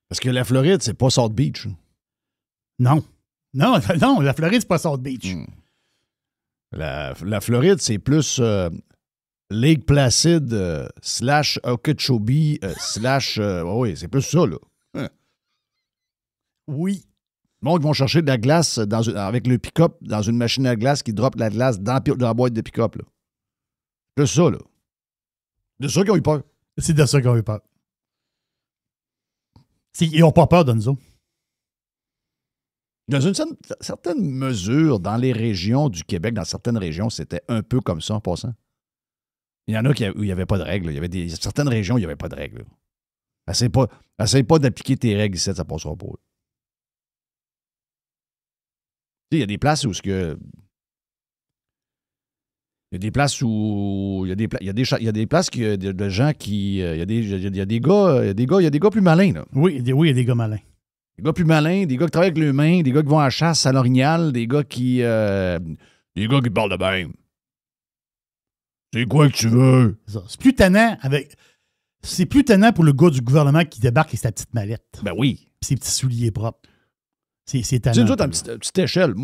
Parce que la Floride, c'est pas South Beach. Non. Non, la Floride, c'est pas South Beach. La Floride, c'est plus Lake Placid / Okeechobee / oui, c'est plus ça, là. Oui. Le monde vont chercher de la glace avec le pick-up dans une machine à glace qui drop la glace dans la boîte de pick-up, là. C'est plus ça, là. C'est de ça qu'ils ont eu peur. C'est de ça qu'ils ont eu peur. Ils n'ont pas peur de nous autres. Dans une certaine mesure, dans les régions du Québec, dans certaines régions, c'était un peu comme ça en passant. Il y en a où il n'y avait pas de règles. Il y avait certaines régions où il n'y avait pas de règles. Essaye pas d'appliquer tes règles ici, ça passera pas. Il y a des places où il y a des places où il y a des places de gens qui il y a des gars plus malins là. Oui, il y a des gars malins. Des gars plus malins, des gars qui travaillent avec les mains, des gars qui vont à la chasse à l'orignal, des gars qui parlent de même. C'est quoi que tu veux? C'est plus tannant pour le gars du gouvernement qui débarque avec sa petite mallette. Ben oui. Puis ses petits souliers propres. C'est tannant. Tu sais, nous autres, à petite échelle,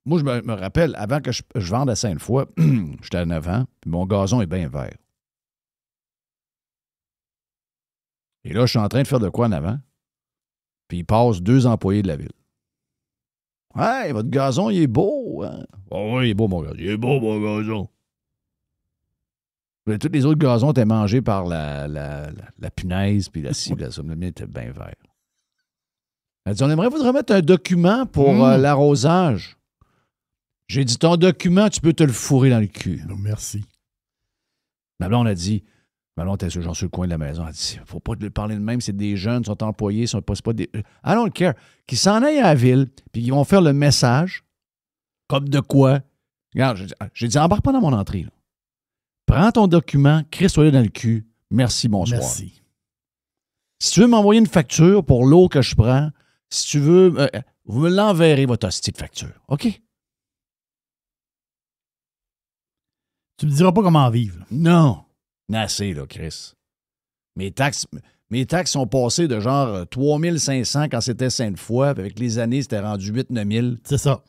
moi, je me rappelle, avant que je vende à Sainte-Foy, j'étais à 9 ans, puis mon gazon est bien vert. Et là, je suis en train de faire de quoi en avant? Puis il passe 2 employés de la ville. « Hey, votre gazon, il est beau! Hein? »« Oh, oui, il est beau, mon gazon. Il est beau, mon gazon. » Tous les autres gazons étaient mangés par la punaise, puis la cible, la somme. Le mien était bien vert. Elle dit, on aimerait vous remettre un document pour l'arrosage. J'ai dit, ton document, tu peux te le fourrer dans le cul. Non, merci. Ma blonde a dit, ma blonde était genre sur le coin de la maison, elle a dit, faut pas te parler de même, c'est des jeunes, sont employés, c'est pas des... I don't care. Qu'ils s'en aillent à la ville, puis ils vont faire le message, comme de quoi. Regarde, j'ai dit, embarque pas dans mon entrée. Là. Prends ton document, crisse-toi dans le cul, merci, bonsoir. Merci. Si tu veux m'envoyer une facture pour l'eau que je prends, si tu veux, vous me l'enverrez, votre hostie de facture. OK? Tu me diras pas comment vivre. Là. Non. Assez, là, Chris. Mes taxes sont passées de genre 3 500 quand c'était Sainte-Foy, puis avec les années, c'était rendu 8-9 000. C'est ça.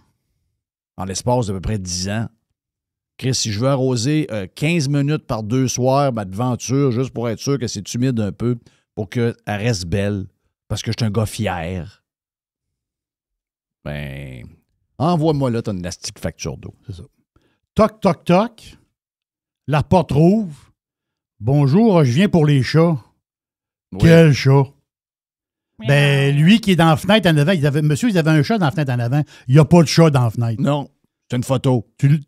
En l'espace d'à peu près 10 ans. Chris, si je veux arroser 15 minutes par 2 soirs, ma devanture, juste pour être sûr que c'est humide un peu, pour qu'elle reste belle, parce que je suis un gars fier, ben, envoie-moi là ton nastique facture d'eau. C'est ça. Toc, toc, toc. La porte rouvre. Bonjour, je viens pour les chats. Oui. Quel chat? Ben, lui qui est dans la fenêtre en avant, monsieur, il avait un chat dans la fenêtre en avant. Il n'y a pas de chat dans la fenêtre. Non, c'est une photo. Tu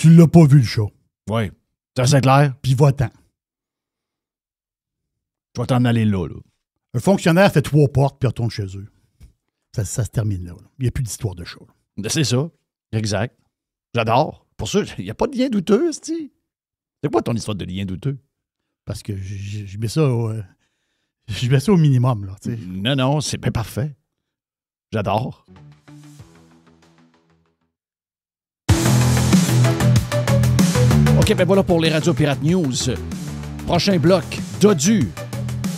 l'as pas vu, le chat. Oui. C'est clair. Puis va-t'en. Je vais t'en aller là. Un fonctionnaire fait 3 portes puis retourne chez eux. Ça se termine là. Il n'y a plus d'histoire de chat. Là. C'est ça. Exact. J'adore. Pour ça, il n'y a pas de lien douteux, c'ti. C'est quoi ton histoire de lien douteux? Parce que je mets ça je mets ça au minimum. Là, t'sais. Non, c'est bien parfait. J'adore. OK, ben voilà pour les Radio Pirate News. Prochain bloc, Dodu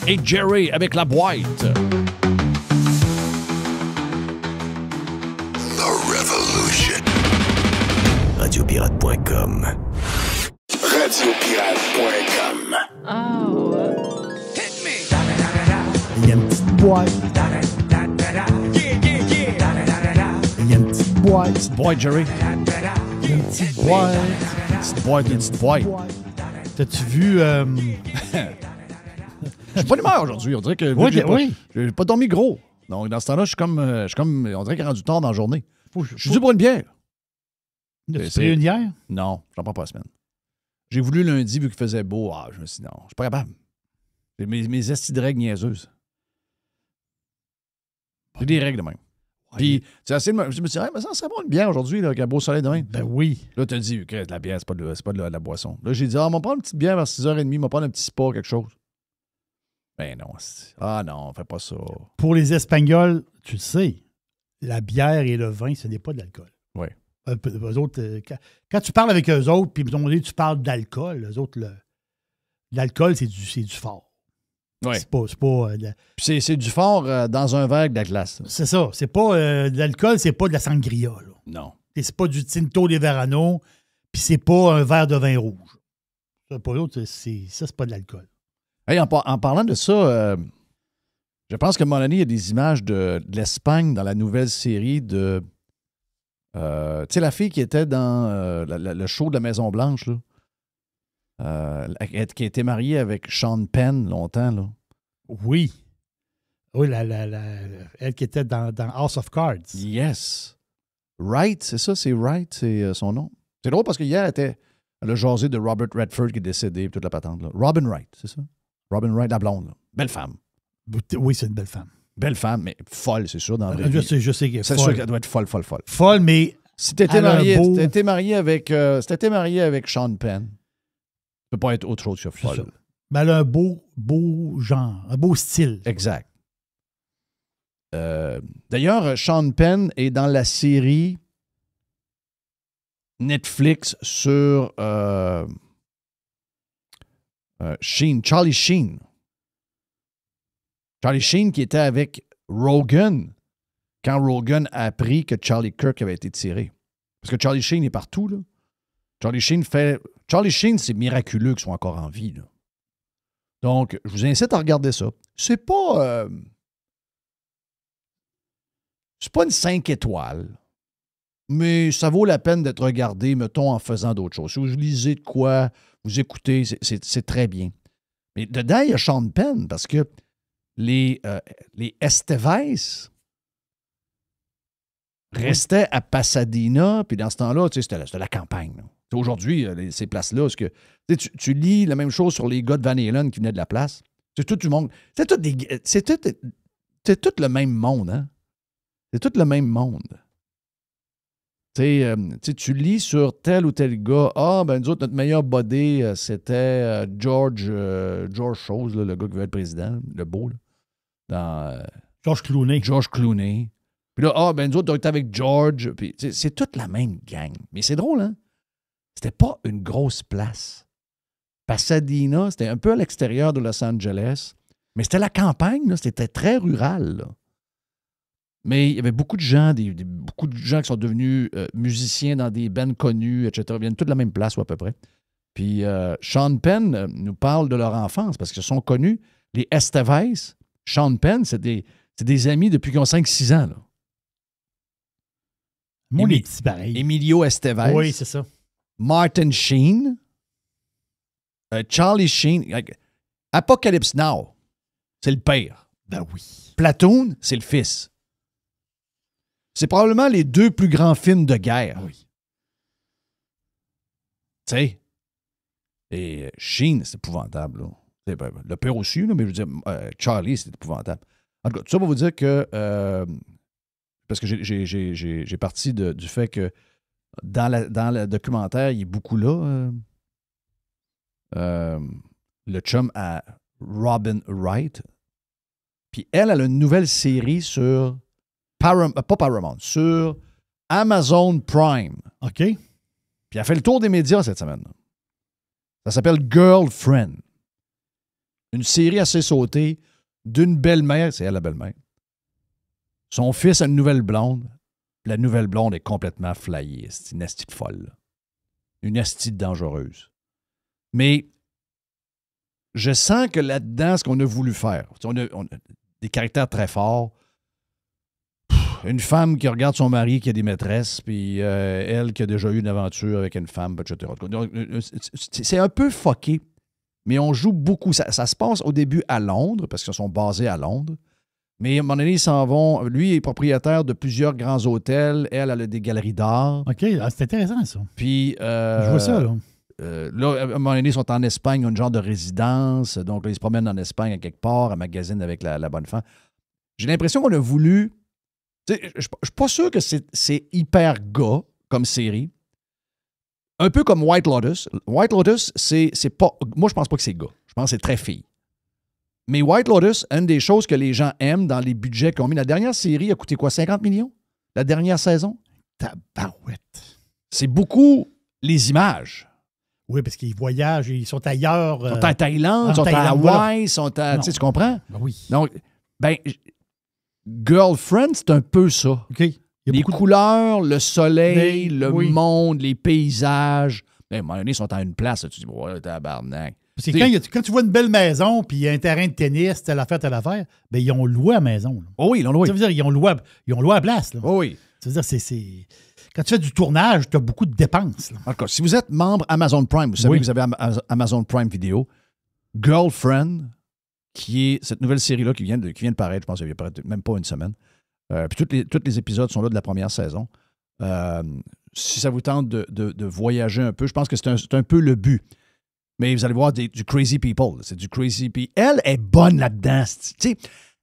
et Jerry avec la boîte. The Revolution. Radiopirate.com. Radiopirate.com. Il y a une petite boîte. Il y a une petite boîte. Petite boîte, Jerry. Il y a une petite boîte. Petite boîte, une petite boîte. T'as-tu vu... Je suis pas d'humeur aujourd'hui. On dirait que j'ai pas dormi gros. Donc, dans ce temps-là, je suis comme on dirait qu'il est rendu tard dans la journée. Je suis dû pour une bière. As-tu pris une hier? Non, j'en prends pas la semaine. J'ai voulu lundi, vu qu'il faisait beau. Je me suis dit, non, je suis pas capable. J'ai mes estis de règles niaiseuses. J'ai des règles de même. Puis, c'est assez. Je me suis dit, mais ça serait bon une bière aujourd'hui, là, avec un beau soleil demain. Ben oui. Là, tu as dit, OK, la bière, c'est pas de la boisson. Là, j'ai dit, on va prendre une petite bière vers 6h30, on va prendre un petit spa, quelque chose. Ben non. Non, fais pas ça. Pour les Espagnols, tu le sais, la bière et le vin, ce n'est pas de l'alcool. Oui. Eux autres, quand tu parles avec eux autres, puis tu parles d'alcool, eux autres, l'alcool, c'est du fort. Oui. C'est pas C'est du fort dans un verre avec de la glace. C'est ça. C'est pas de l'alcool, c'est pas de la sangria. Là. Non. C'est pas du Tinto de Verano, puis c'est pas un verre de vin rouge. Ça, pour l'autre, c'est pas de l'alcool. Hey, en parlant de ça, je pense que Mélanie, il y a des images de l'Espagne dans la nouvelle série de... tu sais, la fille qui était dans le show de la Maison-Blanche, là. Qui a été mariée avec Sean Penn longtemps, là. Oui. Oui, elle qui était dans House of Cards. Yes. Wright, c'est ça, c'est Wright, c'est son nom. C'est drôle parce qu'hier, elle a jasé de Robert Redford qui est décédé, toute la patente, là. Robin Wright, c'est ça? Robin Wright, la blonde, là. Belle femme. Oui, c'est une belle femme. Belle femme, mais folle, c'est sûr, dans la vraie vie. Je sais qu'elle est c'est folle. sûr qu'elle doit être folle. Folle, mais... Si t'étais marié avec Sean Penn, tu peux pas être autre chose que folle. Mais elle a un beau genre, un beau style. Exact. D'ailleurs, Sean Penn est dans la série Netflix sur Charlie Sheen. Charlie Sheen qui était avec Rogan quand Rogan a appris que Charlie Kirk avait été tiré. Parce que Charlie Sheen est partout, là. Charlie Sheen, c'est miraculeux qu'ils soient encore en vie, là. Donc, je vous incite à regarder ça. C'est pas une 5 étoiles, mais ça vaut la peine d'être regardé, mettons, en faisant d'autres choses. Si vous lisez de quoi, vous écoutez, c'est très bien. Mais dedans, il y a Sean Penn, parce que les Estevez restaient à Pasadena, puis dans ce temps-là, tu sais, c'était la campagne, là. Aujourd'hui, ces places-là, tu lis la même chose sur les gars de Van Halen qui venaient de la place. C'est tout du monde. C'est tout le même monde, hein? C'est tout le même monde. Tu lis sur tel ou tel gars, nous autres, notre meilleur body, c'était George Chose, là, le gars qui veut être président, le beau, là, dans George Clooney. Puis là, nous autres, on était avec George. Puis, c'est toute la même gang. Mais c'est drôle, hein? C'était pas une grosse place. Pasadena, c'était un peu à l'extérieur de Los Angeles. Mais c'était la campagne, là. C'était très rural, là. Mais il y avait beaucoup de gens, beaucoup de gens qui sont devenus musiciens dans des bands connus, etc. Ils viennent tous de la même place, ou à peu près. Puis Sean Penn nous parle de leur enfance, parce qu'ils sont connus, les Estevez, Sean Penn, c'est des amis depuis qu'ils ont 5-6 ans. Là. Moi, les petits pareils. Emilio Estevez. Oui, c'est ça. Martin Sheen. Charlie Sheen. Apocalypse Now, c'est le père. Ben oui. Platoon, c'est le fils. C'est probablement les 2 plus grands films de guerre. Oui. Tu sais. Et Sheen, c'est épouvantable. Là. Le père aussi, là, mais je veux dire, Charlie, c'est épouvantable. En tout cas, tout ça pour vous dire que... parce que j'ai parti du fait que dans le documentaire, il est beaucoup là. Le chum à Robin Wright. Puis elle a une nouvelle série sur... pas Paramount, sur Amazon Prime. OK. Puis elle a fait le tour des médias cette semaine. Ça s'appelle Girlfriend. Une série assez sautée d'une belle-mère, c'est elle la belle-mère. Son fils a une nouvelle blonde. La nouvelle blonde est complètement flyée. C'est une esti de folle. Là. Une esti de dangereuse. Mais je sens que là-dedans, ce qu'on a voulu faire, on a des caractères très forts. Une femme qui regarde son mari qui a des maîtresses, puis elle qui a déjà eu une aventure avec une femme, etc. Donc, c'est un peu fucké, mais on joue beaucoup. Ça se passe au début à Londres, parce qu'ils sont basés à Londres. Mais à un moment donné, ils s'en vont. Lui est propriétaire de plusieurs grands hôtels. Elle a des galeries d'art. OK, c'est intéressant, ça. Puis... je vois ça, là. Là, à un moment donné, ils sont en Espagne, ils ont une genre de résidence. Donc, là, ils se promènent en Espagne à quelque part, à magasinent avec la bonne femme. J'ai l'impression qu'on a voulu... Je ne suis pas sûr que c'est hyper gars comme série. Un peu comme White Lotus. White Lotus, c'est pas... Moi, je pense pas que c'est gars. Je pense que c'est très fille. Mais White Lotus, une des choses que les gens aiment dans les budgets qu'on mis... La dernière série a coûté quoi? 50 millions? La dernière saison? Tabarouette. C'est beaucoup les images. Oui, parce qu'ils voyagent, ils sont ailleurs. Ils sont en Thaïlande, ils sont à Hawaï, ils sont à... Tu comprends? Ben oui. Donc, Girlfriend, c'est un peu ça. OK. Les couleurs, le soleil, oui. monde, les paysages. À un moment donné, ils sont à une place, là, tu dis, ouais, tabarnak. Parce que quand tu vois une belle maison, puis il y a un terrain de tennis, telle affaire, ben ils ont loué la maison. Là. Oh oui, ils l'ont loué. Ça veut dire qu'ils ont loué à la place. Là. Oh oui. Ça veut dire c'est... Quand tu fais du tournage, tu as beaucoup de dépenses. Là. En tout cas, si vous êtes membre Amazon Prime, vous savez que vous avez Amazon Prime Video, Girlfriend, qui est cette nouvelle série-là qui vient de paraître, je pense qu'il y a même pas une semaine. Puis tous les épisodes sont là de la première saison. Si ça vous tente de voyager un peu, je pense que c'est un peu le but. Mais vous allez voir du crazy people. C'est du crazy people. Elle est bonne là-dedans.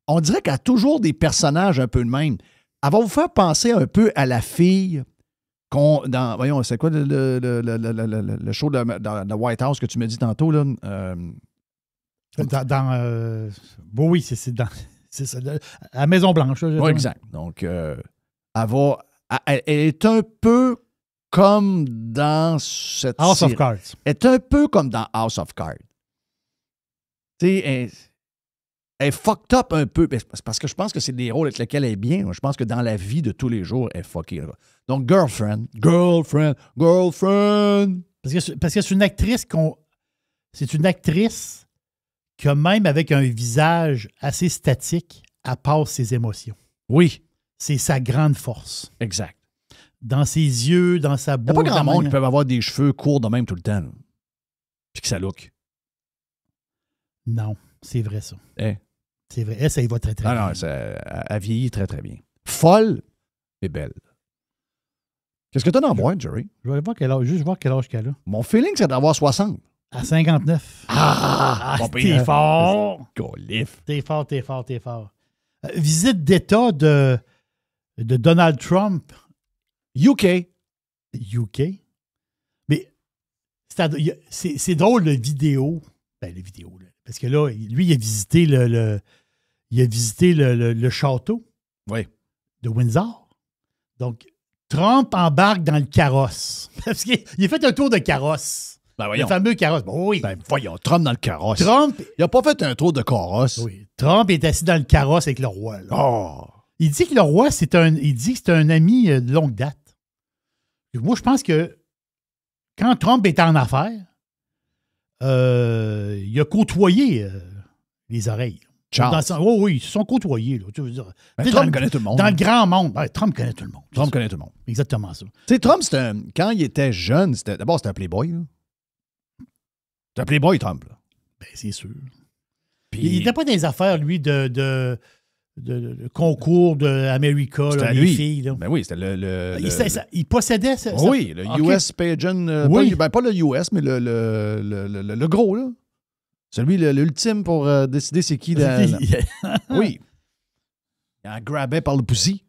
On dirait qu'elle a toujours des personnages un peu de même. Elle va vous faire penser un peu à la fille voyons, c'est quoi le show de White House que tu me dis tantôt, là? Oui, c'est ça, à la Maison-Blanche. Oui, exact. Donc, elle est un peu comme dans cette House série. of Cards. Elle est un peu comme dans House of Cards. Tu sais, elle est fucked up un peu. Parce que je pense que c'est des rôles avec lesquels elle est bien. Je pense que dans la vie de tous les jours, elle est fuckée. Donc, Girlfriend. Parce que c'est une actrice c'est une actrice que même avec un visage assez statique, elle passe ses émotions. Oui. C'est sa grande force. Exact. Dans ses yeux, dans sa Il n'y a bouche. pas grand monde qui peut avoir des cheveux courts de même tout le temps. Là. Puis que ça look. Non, c'est vrai ça. Eh. C'est vrai. Elle, ça y va très, très bien. Non, elle vieillit très, très bien. Folle et belle. Qu'est-ce que tu as dans la boîte, Jerry? Je vais juste voir quel âge qu'elle a. Mon feeling, c'est d'avoir 60. À 59. T'es fort. Golif. T'es fort. Visite d'État de Donald Trump. UK. Mais c'est drôle, le vidéo. Ben, le vidéo, là. Parce que là, lui, il a visité le château de Windsor. Donc, Trump embarque dans le carrosse. Parce qu'il a fait un tour de carrosse. Ben voyons. Le fameux carrosse. Bon, oui. Ben voyons, Trump dans le carrosse. Trump... Il n'a pas fait un tour de carrosse. Oui. Trump est assis dans le carrosse avec le roi. Là. Oh. Il dit que le roi, c'est un ami de longue date. Moi, je pense que quand Trump était en affaires, il a côtoyé les oreilles. Charles. Oui, ils se sont côtoyés. Là, tu veux dire. Ben, Tu sais, Trump connaît tout le monde. Dans le grand monde. Ouais, Trump connaît tout le monde. Trump connaît tout le monde. Exactement ça. Tu sais, Trump, quand il était jeune, d'abord, c'était un playboy. Là. C'était un playboy, Trump. Là. Ben, c'est sûr. Puis, Il n'était pas dans les affaires, lui, de concours d'America, c'était les lui. filles. Là. Ben oui, c'était Il possédait ça. Oui, le OK. US Pageant. Oui. Pas le US, mais le gros, là. Celui, l'ultime pour décider c'est qui. Oui. Il en grabait par le poussi.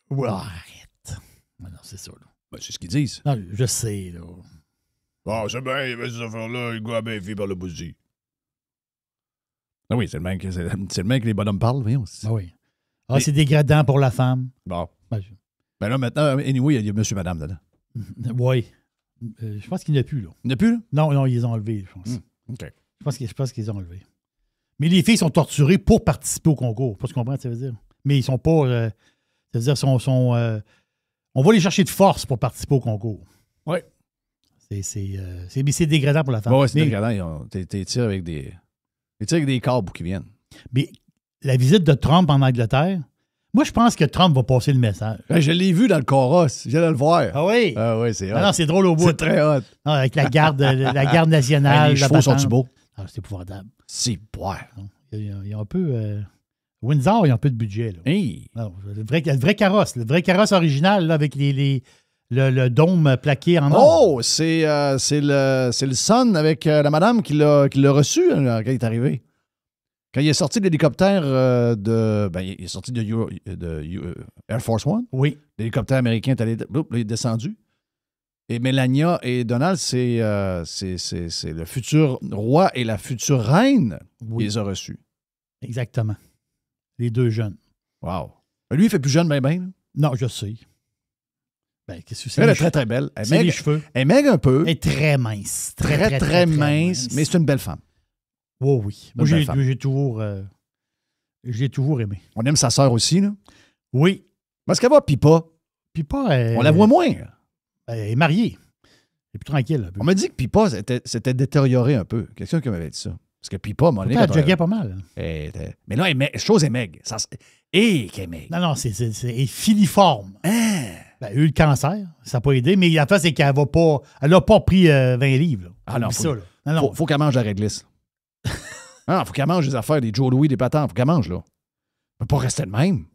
Ouais, arrête. Non, c'est ça. Là. Ben, c'est ce qu'ils disent. Non, je sais. Là. Ah, c'est bien, il y avait ces affaires-là, il grabait les filles par le poussi. Ah oui, c'est le même que les bonhommes parlent, voyons. Ah oui. Ah, c'est dégradant pour la femme. Bon. Ben, Ben là, maintenant, anyway, il y a monsieur, madame dedans. oui. Je pense qu'il n'y en a plus, là. Il n'y en a plus, là? Non, ils les ont enlevés, je pense. OK. Je pense qu'ils les ont enlevés. Mais les filles sont torturées pour participer au concours. Pas ce qu'on comprend, ça veut dire. Mais ils sont pas... ça veut dire, on va les chercher de force pour participer au concours. Oui. C'est dégradant pour la femme. Oui, c'est dégradant. T'es tiré avec des... T'es tiré avec des câbles qui viennent. Mais la visite de Trump en Angleterre, moi, je pense que Trump va passer le message. Ben, je l'ai vu dans le Coros. Je viens de le voir. Ah oui? Ah oui, c'est hot. Non, c'est drôle au bout. C'est très hot. Non, avec la garde nationale. Les chevaux sont-ils beaux? Ah, c'est épouvantable. C'est boire. Il y a un peu... Windsor, il y a un peu de budget. Là. Hey. Non, le vrai carrosse. Le vrai carrosse original là, avec le dôme plaqué en or. Oh, c'est le son avec la madame qui l'a reçu quand il est arrivé. Quand il est sorti de l'hélicoptère il est sorti de Air Force One. Oui. L'hélicoptère américain est allé, il est descendu. Et Melania et Donald, c'est le futur roi et la future reine qui les a reçus. Exactement. Les deux jeunes. Wow. Lui, il fait plus jeune, ben. Non, je sais. Ben, qu'est-ce que c'est? Elle est très, très belle. Elle c'est les maigre, cheveux. elle maigre un peu. Elle est très mince. Très mince, mais c'est une belle femme. Oh, oui. Moi, Une belle femme. j'ai toujours aimé. On aime sa sœur aussi, là. Oui. Parce qu'elle va Pipa. Pipa, On la voit moins. Elle est mariée. Elle est plus tranquille. Un peu. On m'a dit que Pipa s'était détérioré un peu. Quelqu'un qui m'avait dit ça. Parce que Pipa, mon Elle joguait pas mal. mais là, chose est maigre. Et qu'elle est maigre. Non, c'est filiforme. Hein? Ben, elle a eu le cancer. Ça n'a pas aidé. Mais la face, c'est qu'elle n'a pas pris 20 livres. Là. Ah non, Oublie ça. Là. Non. Faut qu'elle mange la réglisse. Faut qu'elle mange des affaires, des Joe Louis, des patins. Faut qu'elle mange, là. Elle peut pas rester de même.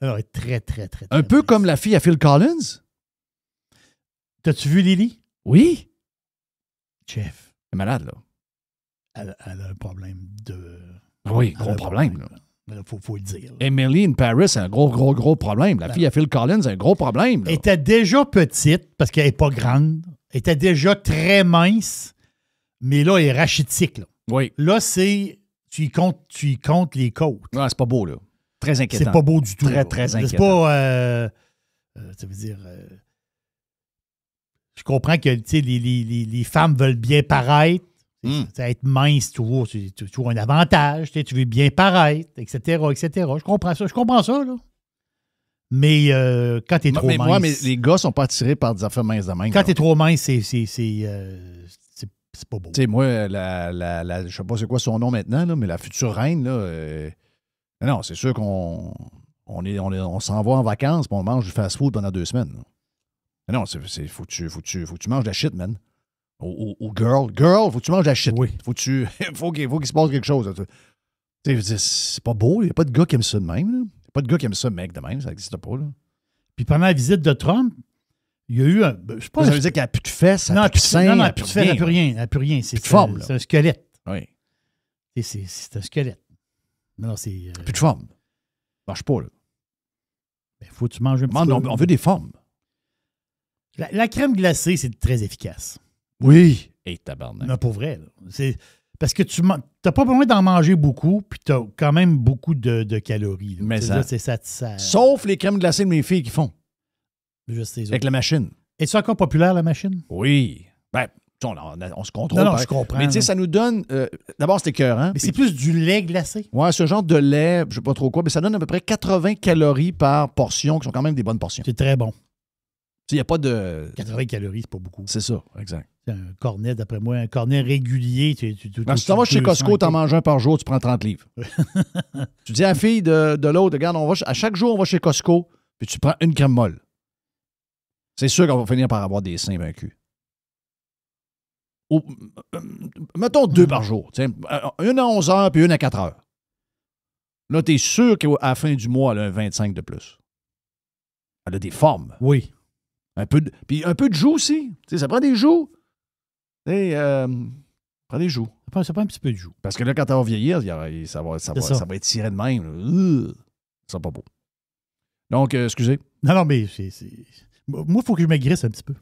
Alors, elle est très, très, très, Un très peu mince. comme la fille à Phil Collins. T'as-tu vu Lily? Oui. Chef. Elle est malade, là. Elle a un problème de... Oui, Elle a gros un problème, là. Il faut le dire. Là. Emily in Paris, c'est un gros problème. La fille à Phil Collins, c'est un gros problème. Là. Elle était déjà petite, parce qu'elle n'est pas grande. Elle était déjà très mince, mais là, elle est rachitique. Là, Oui. là c'est... Tu y comptes les côtes. Non, c'est pas beau, là. Très inquiétant. C'est pas beau du tout. Très, là. très C'est inquiétant. pas... ça veut dire... je comprends que les femmes veulent bien paraître. Être mince, toujours, c'est toujours un avantage. Tu veux bien paraître, etc., etc. Je comprends ça, là. Mais quand t'es trop mince... Mais les gars sont pas attirés par des affaires minces de même. Quand t'es trop mince, c'est pas beau. Tu sais, moi, je sais pas c'est quoi son nom maintenant, là, mais la future reine, là... non, c'est sûr qu'on s'en va en vacances puis on mange du fast-food pendant 2 semaines. Là. Non, faut que tu manges de la shit, man. Ou girl, faut que tu manges de la shit. Oui. Faut qu'il se passe quelque chose. C'est pas beau, il n'y a pas de gars qui aime ça de même. Il n'y a pas de gars qui aime ça, mec, de même, ça n'existe pas. Là. Puis pendant la visite de Trump, il y a eu un... Ça veut dire qu'elle n'a plus de fesses, elle n'a plus de seins, elle n'a plus de fesses, elle n'a plus rien. C'est plus de forme, là. C'est un squelette. Oui. C'est un squelette. Non, c'est... Plus de forme. Ça marche pas, là. Il faut que tu manges un petit peu. On veut des formes. La crème glacée, c'est très efficace. Oui. Et tabarnak. Non, pour vrai. Là. C'est parce que tu n'as pas besoin d'en manger beaucoup, puis tu as quand même beaucoup de calories. Là. Mais c'est ça. Sauf les crèmes glacées de mes filles qui font. Juste les Avec la machine. Est-ce encore populaire, la machine? Oui. Ben, on se contrôle. Non, je comprends. Mais tu sais, ça nous donne... d'abord, c'est écœurant. Mais c'est plus du lait glacé. Ouais, ce genre de lait, je sais pas trop quoi, mais ça donne à peu près 80 calories par portion, qui sont quand même des bonnes portions. C'est très bon. Il n'y a pas de... 80 calories, c'est pas beaucoup. C'est ça, exact. C'est un cornet, d'après moi, un cornet régulier. Si tu t'en vas chez Costco, t'en manges un par jour, tu prends 30 livres. Tu dis à la fille de l'autre, regarde, à chaque jour, on va chez Costco, puis tu prends une crème molle. C'est sûr qu'on va finir par avoir des seins vaincus. Ou, mettons 2 par jour. Une à 11 heures, puis une à 4 heures. Là, t'es sûr qu'à la fin du mois, elle a un 25 de plus. Elle a des formes. Oui. Puis un peu de joues aussi. Ça prend des joues. Ça prend des joues. Ça prend un petit peu de joue. Parce que là, quand elle va vieillir, ça va être tiré de même. Ça sera pas beau. Donc, excusez. Non, mais moi, il faut que je maigrisse un petit peu.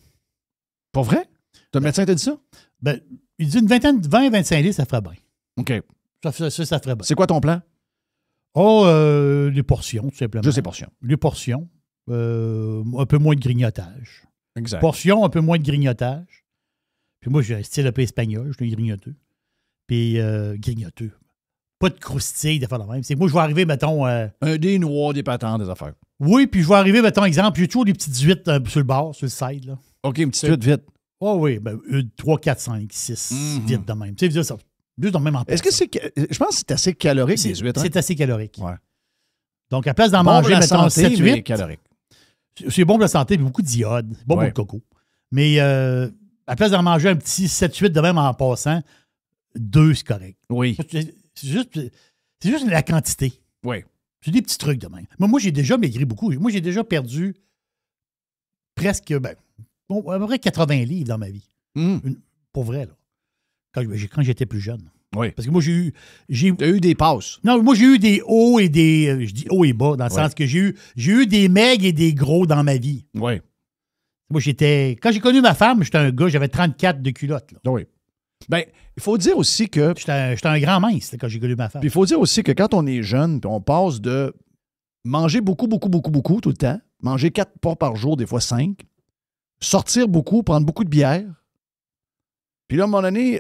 Pas vrai? Le médecin t'a dit ça? Ben, il dit une vingtaine, 20-25 livres, ça ferait bien. OK. Ça ferait bien. C'est quoi ton plan? Les portions, tout simplement. Juste les portions. Les portions. Un peu moins de grignotage. Exact. Portions, un peu moins de grignotage. Puis moi, j'ai un style un peu espagnol, je suis grignoteux. Puis grignoteux. Pas de croustilles, de faire la même. C'est que moi, je vais arriver, mettons... Des noix, des patins, des affaires. Oui, puis je vais arriver, mettons, exemple, j'ai toujours des petites huîtres sur le bord, sur le side, là. OK, une petite huître vite. Oh oui, 3, 4, 5, 6 huîtres de même. Tu sais, ça, juste dans le même emploi. Est-ce que je pense que c'est assez calorique, les huîtres. C'est assez calorique. Ouais. Donc, à place d'en manger, mettons, 7, 8... calorique. C'est bon pour la santé, beaucoup d'iode. C'est bon pour le coco. Mais à la place d'en manger un petit 7-8 de même en passant, 2, c'est correct. Oui. C'est juste la quantité. Oui. C'est des petits trucs de même. Moi, j'ai déjà maigri beaucoup. Moi, j'ai déjà perdu presque, à peu près 80 livres dans ma vie. Pour vrai, là. Quand j'étais plus jeune. Oui. Parce que moi, j'ai eu des passes. Non, moi, j'ai eu des hauts et des... je dis hauts et bas, dans le sens que j'ai eu des maigres et des gros dans ma vie. Oui. Moi, quand j'ai connu ma femme, j'étais un gars, j'avais 34 de culottes. Là. Oui. Bien, il faut dire aussi que... J'étais un grand mince là, quand j'ai connu ma femme. Puis il faut dire aussi que quand on est jeune, puis on passe de manger beaucoup tout le temps, manger 4 ports par jour, des fois 5, sortir beaucoup, prendre beaucoup de bière. Puis là, à un moment donné,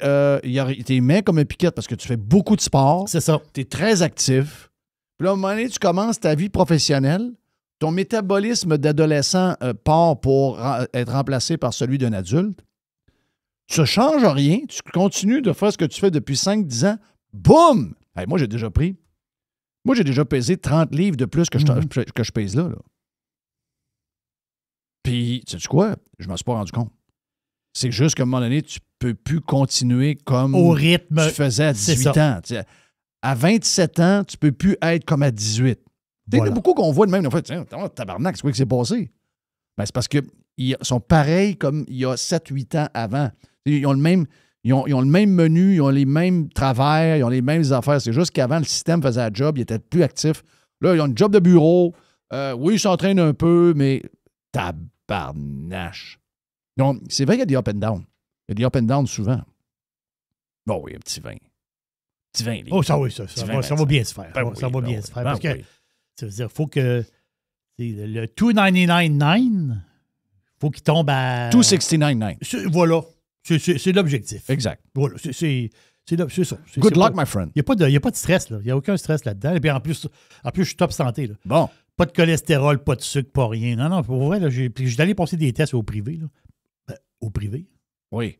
t'es maigre comme un piquette parce que tu fais beaucoup de sport. C'est ça. Tu es très actif. Puis là, à un moment donné, tu commences ta vie professionnelle. Ton métabolisme d'adolescent part pour être remplacé par celui d'un adulte. Tu ne changes rien. Tu continues de faire ce que tu fais depuis 5-10 ans. Boum! Hey, moi, j'ai déjà pesé 30 livres de plus que je pèse là. Puis, sais-tu quoi? Je ne m'en suis pas rendu compte. C'est juste qu'à un moment donné, tu ne peux plus continuer comme au rythme tu faisais à 18 ans. À 27 ans, tu ne peux plus être comme à 18. Il y en a beaucoup qu'on voit de même. En fait, tiens, tabarnak, c'est quoi qui s'est passé? Ben, c'est parce qu'ils sont pareils comme il y a 7-8 ans avant. Ils ont le même menu, ils ont les mêmes travers, ils ont les mêmes affaires. C'est juste qu'avant, le système faisait la job, ils étaient plus actifs. Là, ils ont une job de bureau. Oui, ils s'entraînent un peu, mais tabarnache. Donc, c'est vrai qu'il y a des up and down. Il y a des up and down souvent. Bon, oui, un petit vin. Petit vin. Oh, ça va bien se faire. Ça va bien se faire. Parce que, ça veut dire, il faut que le $299.9, il faut qu'il tombe à... $269.9. Voilà. C'est l'objectif. Exact. Voilà. C'est ça. Good luck, my friend. Il n'y a pas de stress, là. Il n'y a aucun stress là-dedans. Et puis en plus, je suis top santé, là. Bon. Pas de cholestérol, pas de sucre, pas rien. Non, pour vrai, là, j'ai allé passer des tests au privé, là. Au privé. Oui.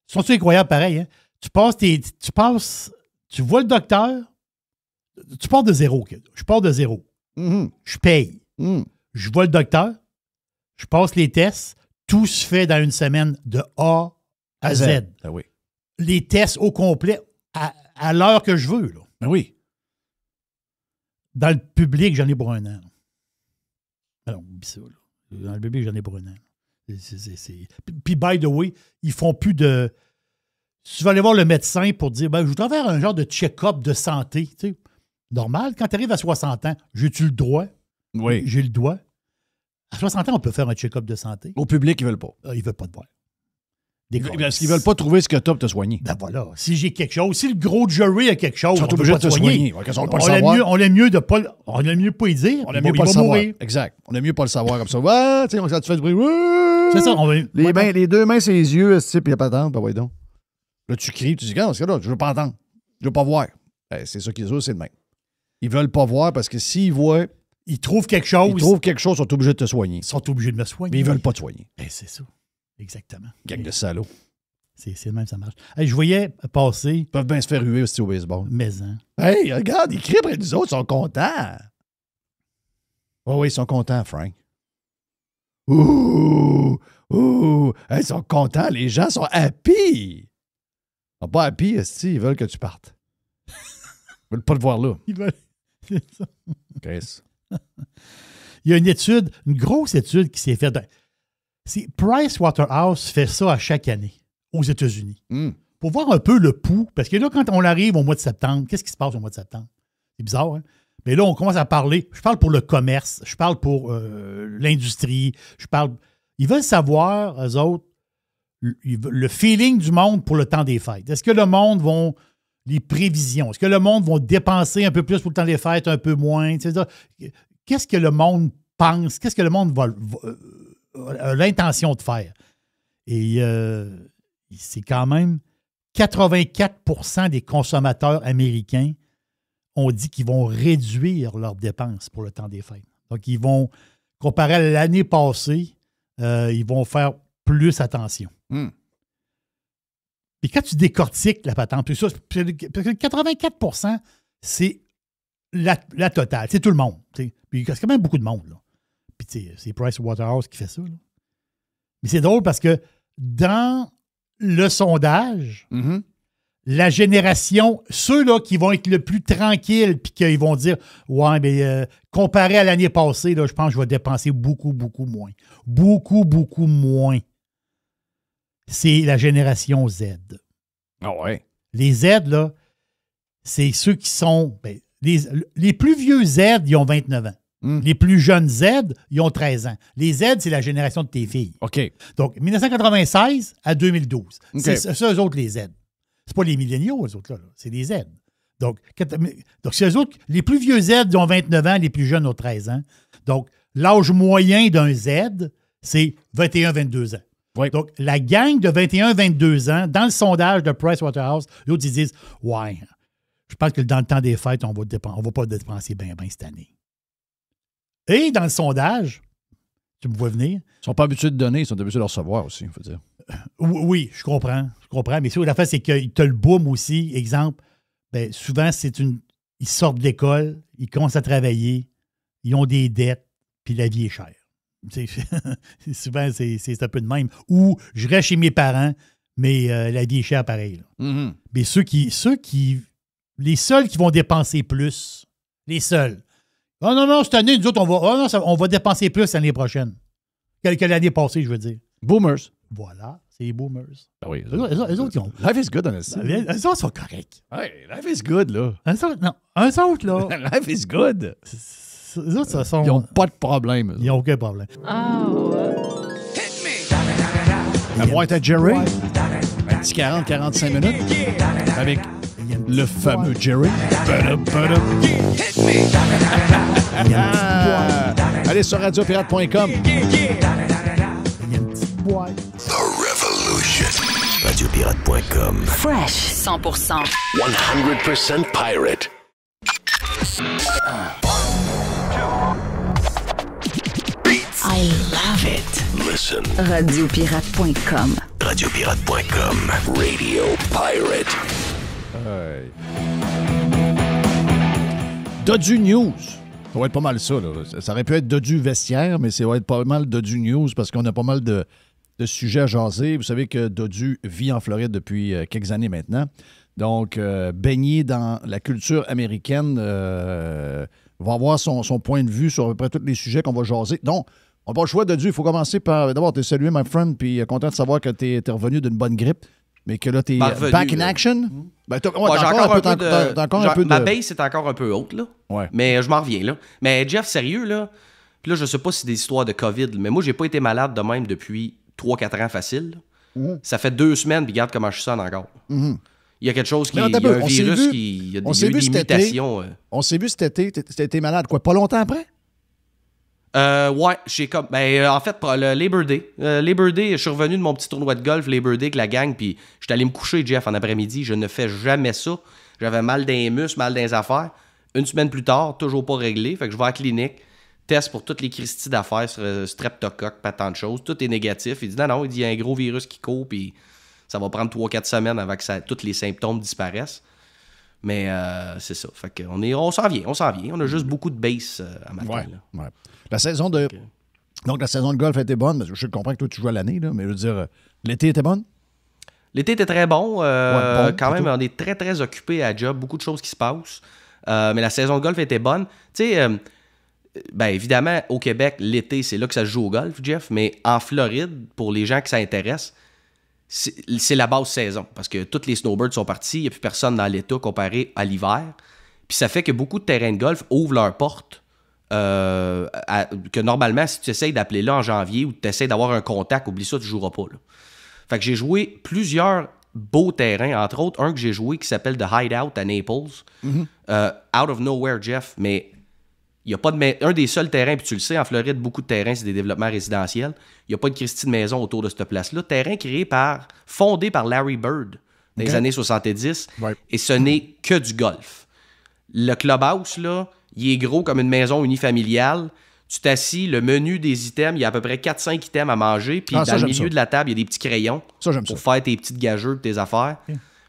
Sont-ils incroyables pareil, hein? Tu vois le docteur, tu pars de zéro, kid. Je pars de zéro. Je paye. Je vois le docteur, je passe les tests, tout se fait dans une semaine de A à Z. Ah oui. Les tests au complet à l'heure que je veux, là. Ben oui. Dans le public, j'en ai pour un an. Alors, oublie ça, là. Dans le public, j'en ai pour un an. Puis, by the way, ils font plus de... Si tu vas aller voir le médecin pour dire, je voudrais faire un genre de check-up de santé, tu sais. Normal, quand tu arrives à 60 ans, j'ai-tu le droit? Oui. J'ai le droit. À 60 ans, on peut faire un check-up de santé. Au public, ils veulent pas. Ils veulent pas te voir. Parce qu'ils veulent pas trouver ce que tu as pour te soigner. Ben voilà. Si j'ai quelque chose, si le gros jury a quelque chose, ils sont obligés de te soigner. On aime mieux pas y dire. On aime mieux pas le savoir. Exact. On aime mieux pas le savoir comme ça. Ouais, tu sais, ça te fait du bruit. Ouais. C'est ça. Les deux mains, ses yeux, puis il n'y a pas d'attente. Ben ouais donc. Là, tu cries, tu dis, regarde, c'est là, je veux pas entendre. Je veux pas voir. Ben, c'est ça qu'ils ont, c'est le même. Ils veulent pas voir parce que s'ils voient, Ils trouvent quelque chose. Ils trouvent quelque chose, ils sont obligés de te soigner. Ils sont obligés de me soigner. Mais ils veulent pas te soigner. Ben, c'est ça. Exactement. Gang de salauds. C'est le même, ça marche. Hey, je voyais passer. Ils peuvent bien se faire ruer aussi au baseball. Maison. Hey, regarde, ils crient près nous autres, ils sont contents. Oh oui, ils sont contents, Frank. Ouh! Hey, ils sont contents, les gens sont happy. Ils sont pas happy, ils veulent que tu partes. Ils veulent pas te voir là. Ils veulent. C'est ça. Chris. Il y a une grosse étude qui s'est faite. Pricewaterhouse fait ça à chaque année aux États-Unis. Pour voir un peu le pouls. Parce que là, quand on arrive au mois de septembre, qu'est-ce qui se passe au mois de septembre? C'est bizarre, hein? Mais là, on commence à parler. Je parle pour le commerce, je parle pour l'industrie, Ils veulent savoir, eux autres, le feeling du monde pour le temps des fêtes. Est-ce que le monde vont. Les prévisions. Est-ce que le monde va dépenser un peu plus pour le temps des fêtes, un peu moins? Qu'est-ce que le monde pense? Qu'est-ce que le monde a l'intention de faire? Et c'est quand même 84% des consommateurs américains ont dit qu'ils vont réduire leurs dépenses pour le temps des fêtes. Donc, ils vont, comparé à l'année passée, ils vont faire plus attention. Et quand tu décortiques la patente, puis ça, parce que 84%, c'est la totale. C'est tout le monde. Puis il y a quand même beaucoup de monde. Là. Puis c'est Pricewaterhouse qui fait ça. Là. Mais c'est drôle parce que dans le sondage, la génération, ceux-là qui vont être le plus tranquilles puis qu'ils vont dire « Ouais, mais comparé à l'année passée, là, je pense que je vais dépenser beaucoup, beaucoup moins. Beaucoup, beaucoup moins. » C'est la génération Z. Ah ouais. Les Z, là, c'est ceux qui sont... Ben, les plus vieux Z, ils ont 29 ans. Les plus jeunes Z, ils ont 13 ans. Les Z, c'est la génération de tes filles. OK. Donc, 1996 à 2012. Okay. C'est ça, eux autres, les Z. C'est pas les milléniaux, eux autres, là. C'est les Z. Donc c'est eux autres, les plus vieux Z, ils ont 29 ans, les plus jeunes ont 13 ans. Donc, l'âge moyen d'un Z, c'est 21-22 ans. Oui. Donc, la gang de 21-22 ans, dans le sondage de Pricewaterhouse, l'autre, ils disent « Ouais, je pense que dans le temps des fêtes, on va pas dépenser bien cette année. » Et dans le sondage, tu me vois venir. Ils sont pas habitués de donner, ils sont habitués de recevoir aussi, il faut dire. Oui, je comprends. Mais ce la fait, c'est que tu as le boom aussi. Exemple, ben, souvent, ils sortent de l'école, ils commencent à travailler, ils ont des dettes, puis la vie est chère. Souvent, c'est un peu de même. Ou je reste chez mes parents, mais la vie est chère pareil. Mais les seuls qui vont dépenser plus, les seuls. Oh non, cette année, nous autres, on va dépenser plus l'année prochaine. Que l'année passée, je veux dire. Boomers. Voilà, c'est les boomers. Ben oui. Eux autres, ils ont... Life is good, honnêtement. Eux autres sont corrects. Hey, life is good, là. Eux autre, là... Life is good. Eux autres, ça sont... Ils n'ont pas de problème. Ils n'ont aucun problème. La boîte à Jerry. Un petit 40-45 minutes. Avec le fameux Jerry. Allez sur radiopirate.com. The Revolution. Radiopirate.com. Fresh 100%. 100% pirate. I love it. Listen. Radiopirate.com. Radiopirate.com. Radio Pirate. Dodu News. Ça va être pas mal ça, là. Ça aurait pu être Dodu Vestiaire, mais ça va être pas mal Dodu News parce qu'on a pas mal de sujets à jaser. Vous savez que Dodu vit en Floride depuis quelques années maintenant. Donc, baigné dans la culture américaine, va avoir son point de vue sur à peu près tous les sujets qu'on va jaser. Donc, on n'a pas le choix, Dodu. Il faut commencer par d'abord te saluer, my friend, puis content de savoir que tu es revenu d'une bonne grippe. Mais que là, t'es back in action? Ben, j'ai encore un peu de... Ma base est encore un peu haute, là. Ouais. Mais je m'en reviens, là. Mais Jeff, sérieux, là, puis là, je sais pas si c'est des histoires de COVID, mais moi, j'ai pas été malade de même depuis 3-4 ans facile. Ça fait 2 semaines, puis regarde comment je sonne encore. Il y a quelque chose qui... Il y a un virus qui... Il y a des mutations. On s'est vu cet été. T'étais malade, quoi? Pas longtemps après? Ouais, j'ai comme... Ben, en fait, le Labor Day. Labor Day, je suis revenu de mon petit tournoi de golf, Labor Day, avec la gang, puis j'étais allé me coucher, Jeff, en après-midi. Je ne fais jamais ça. J'avais mal dans les muscles, mal dans les affaires. 1 semaine plus tard, toujours pas réglé. Fait que je vais à la clinique. test pour toutes les Christie d'affaires sur streptocoque, pas tant de choses. Tout est négatif. Il dit non, il dit il y a un gros virus qui court, puis ça va prendre 3-4 semaines avant que tous les symptômes disparaissent. Mais c'est ça. Fait qu'on s'en vient. On a juste beaucoup de base à matin. Ouais. La saison de... Okay. Donc, la saison de golf était bonne. Parce que je comprends que toi, tu joues à l'année, là, mais je veux dire, l'été était bonne? L'été était très bon. Quand même, on est très, très occupé à job. Beaucoup de choses qui se passent. Mais la saison de golf était bonne. Tu sais, évidemment, au Québec, l'été, c'est là que ça se joue au golf, Jeff. Mais en Floride, pour les gens qui s'intéressent, c'est la basse saison. Parce que tous les snowbirds sont partis. Il n'y a plus personne dans l'État comparé à l'hiver. Puis ça fait que beaucoup de terrains de golf ouvrent leurs portes. Que normalement, si tu essayes d'appeler là en janvier ou tu essaies d'avoir un contact, oublie ça, tu ne joueras pas. Là. Fait que j'ai joué plusieurs beaux terrains, entre autres, un que j'ai joué qui s'appelle The Hideout à Naples. Out of nowhere, Jeff, mais il n'y a pas un des seuls terrains, puis tu le sais, en Floride, beaucoup de terrains, c'est des développements résidentiels. Il n'y a pas de Christie de maison autour de cette place-là. Terrain fondé par Larry Bird dans les années 70, et ce n'est que du golf. Le clubhouse, là, il est gros comme une maison unifamiliale. Tu t'assis, le menu des items, il y a à peu près 4-5 items à manger, puis dans le milieu de la table, il y a des petits crayons pour faire tes petites gageurs, tes affaires.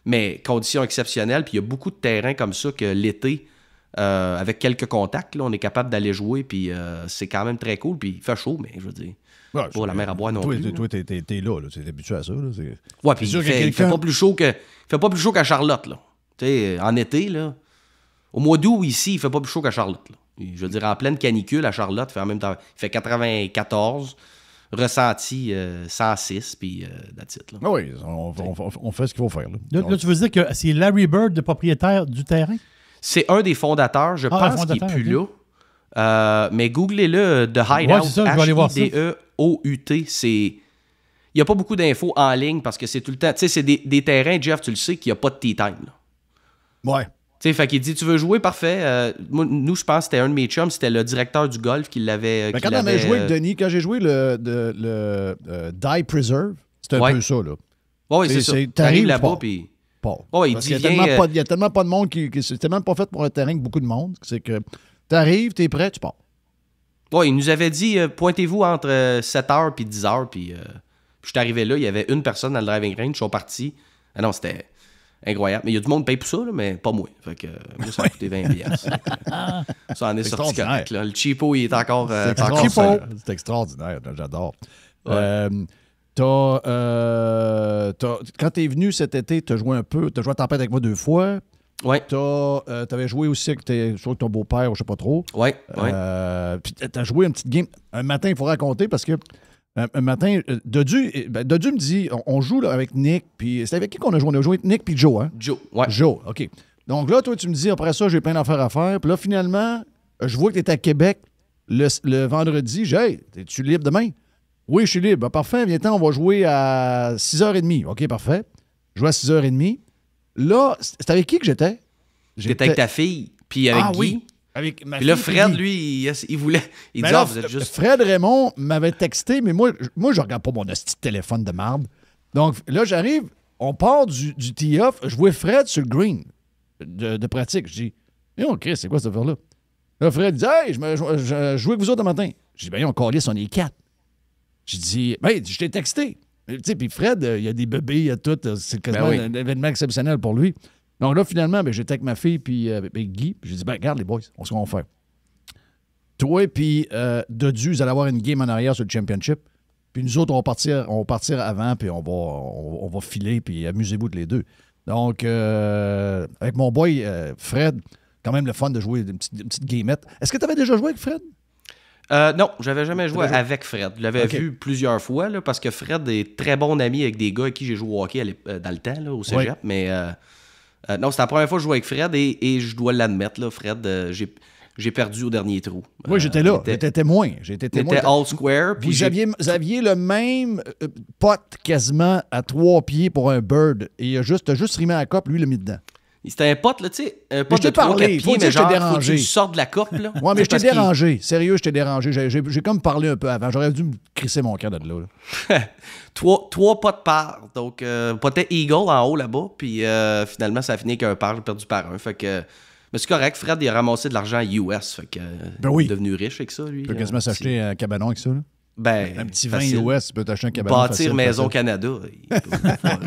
Mais conditions exceptionnelles, puis il y a beaucoup de terrains comme ça que l'été, avec quelques contacts, là, on est capable d'aller jouer, puis c'est quand même très cool, puis il fait chaud, mais je veux dire, pas la mer à boire non plus. Toi, t'es là, t'es habitué à ça. Là, ouais, puis il fait pas plus chaud qu'à Charlotte, là. Tu sais, en été, là. Au mois d'août, ici, il fait pas plus chaud qu'à Charlotte, là. Je veux dire, en pleine canicule à Charlotte, il fait 94, ressenti 106, puis that's it. Là. Oui, on fait ce qu'il faut faire. Là, tu veux dire que c'est Larry Bird, le propriétaire du terrain? C'est un des fondateurs, je pense qu'il n'est plus là. Mais googlez-le, The Hideout, H-I-D-E-O-U-T, c'est... Il n'y a pas beaucoup d'infos en ligne parce que c'est tout le temps... Tu sais, c'est des terrains, Jeff, tu le sais, qu'il n'y a pas de tea time. Là. Ouais. Tu sais, fait qu'il dit, tu veux jouer, parfait. Nous, je pense que c'était un de mes chums, c'était le directeur du golf qui l'avait... quand on a joué avec Denis, quand j'ai joué le Die Preserve, c'était un peu ça, là. Oui, c'est ça. T'arrives là-bas, puis... Il y a tellement pas de monde c'est tellement pas fait pour un terrain que beaucoup de monde. C'est que t'arrives, t'es prêt, tu pars. Oui, il nous avait dit, pointez-vous entre 7h et 10h, puis je suis arrivé là, il y avait une personne dans le driving range, ils sont partis. Ah non, c'était... incroyable. Mais il y a du monde qui paye pour ça, là, mais pas moi. Fait que moi, ça a coûté 20$. Ça en est sorti correct. Là. Le cheapo, il est encore... c'est extraordinaire. J'adore. Ouais. Quand t'es venu cet été, t'as joué un peu. T'as joué à Tempête avec moi 2 fois. Oui. T'avais joué aussi avec ton beau-père, je sais pas trop. Oui. Puis t'as joué une petite game. Un matin, il faut raconter parce que un matin, Dodu me dit, on joue là, avec Nick, puis c'était avec qui qu'on a joué? On a joué avec Nick puis Joe, hein? Joe, ouais. Joe, OK. Donc là, toi, tu me dis, après ça, j'ai plein d'affaires à faire. Puis là, finalement, je vois que tu es à Québec le vendredi. J'ai, hey, es-tu libre demain? Oui, je suis libre. Ben, parfait, viens-t'en, on va jouer à 6h30. OK, parfait. Je joue à 6h30. Là, c'est avec qui que j'étais? J'étais avec ta fille, puis avec Guy. Oui. Avec ma puis là, Fred, lui, il voulait... Il dit, vous êtes juste... Fred Raymond m'avait texté, mais moi je regarde pas mon petit téléphone de marde. Donc là, j'arrive, on part du tee-off, je vois Fred sur le green de pratique. Je dis, OK, c'est quoi cette affaire-là? Là, Fred dit, hey, je jouais avec vous autres le matin. Je dis, ben, on calisse, on est 4. J'ai dit, ben, je t'ai texté. Tu sais, puis Fred, il y a des bébés, il y a tout. C'est quasiment un événement exceptionnel pour lui. Donc là, finalement, j'étais avec ma fille puis Guy. Puis j'ai dit, regarde les boys, on sait qu'on va faire. Toi puis Dodu, vous allez avoir une game en arrière sur le championship. Puis nous autres, on va partir avant, puis on va filer, puis amusez-vous tous les deux. Donc, avec mon boy Fred, quand même le fun de jouer une petite gamette. Est-ce que tu avais déjà joué avec Fred? Non, j'avais jamais joué avec Fred. Je l'avais vu plusieurs fois, là, parce que Fred est très bon ami avec des gars avec qui j'ai joué au hockey dans le temps, là, au cégep. Oui. Mais non, c'était la première fois que je jouais avec Fred et je dois l'admettre, là, Fred, j'ai perdu au dernier trou. Oui, j'étais là. J'étais témoin. J'étais all square. Puis vous aviez le même pote quasiment à 3 pieds pour un bird. Et t'as juste rimé à la coupe, lui, il l'a mis dedans. C'était un pote, là, tu sais, un pote de 3-4 pieds, mais genre, faut que tu sortes de la coupe, là. Ouais, mais je t'ai dérangé. Sérieux, je t'ai dérangé. J'ai comme parlé un peu avant. J'aurais dû me crisser mon cœur de là. Trois potes par. Donc, potait Eagle en haut, là-bas. Puis, finalement, ça a fini avec un par. J'ai perdu par un. Fait que... Mais c'est correct, Fred, il a ramassé de l'argent US. Fait que, Ben oui. il est devenu riche avec ça, lui. Tu peux quasiment s'acheter un cabanon avec ça. Là. Ben, Un petit vin facile. US, tu peux t'acheter un cabanon. Bâtir facile, Maison facile. Canada. Il peut le faire.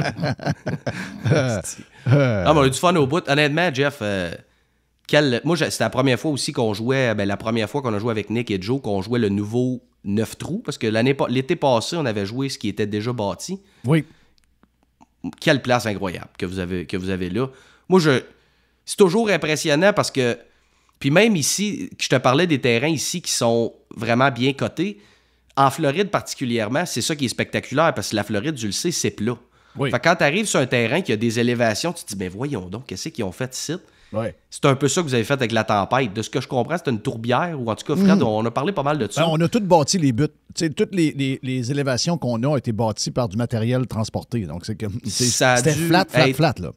Ah, mais on a eu du fun au bout. Honnêtement, Jeff, moi, c'était la première fois aussi qu'on jouait, la première fois qu'on a joué avec Nick et Joe, qu'on jouait le nouveau 9 trous, parce que l'été passé, on avait joué ce qui était déjà bâti. Oui. Quelle place incroyable que vous avez là. Moi, c'est toujours impressionnant parce que, puis même ici, je te parlais des terrains ici qui sont vraiment bien cotés. En Floride particulièrement, c'est ça qui est spectaculaire parce que la Floride, tu le sais, c'est plat. Oui. Fait que quand tu arrives sur un terrain qui a des élévations, tu te dis, ben voyons donc, qu'est-ce qu'ils ont fait ici? Ouais. C'est un peu ça que vous avez fait avec la tempête. De ce que je comprends, c'est une tourbière, ou en tout cas, Fred, on a parlé pas mal de ça. Ben, on a tout bâti les buts. Tu sais, toutes les élévations qu'on a ont été bâties par du matériel transporté. Donc, c'était flat, là.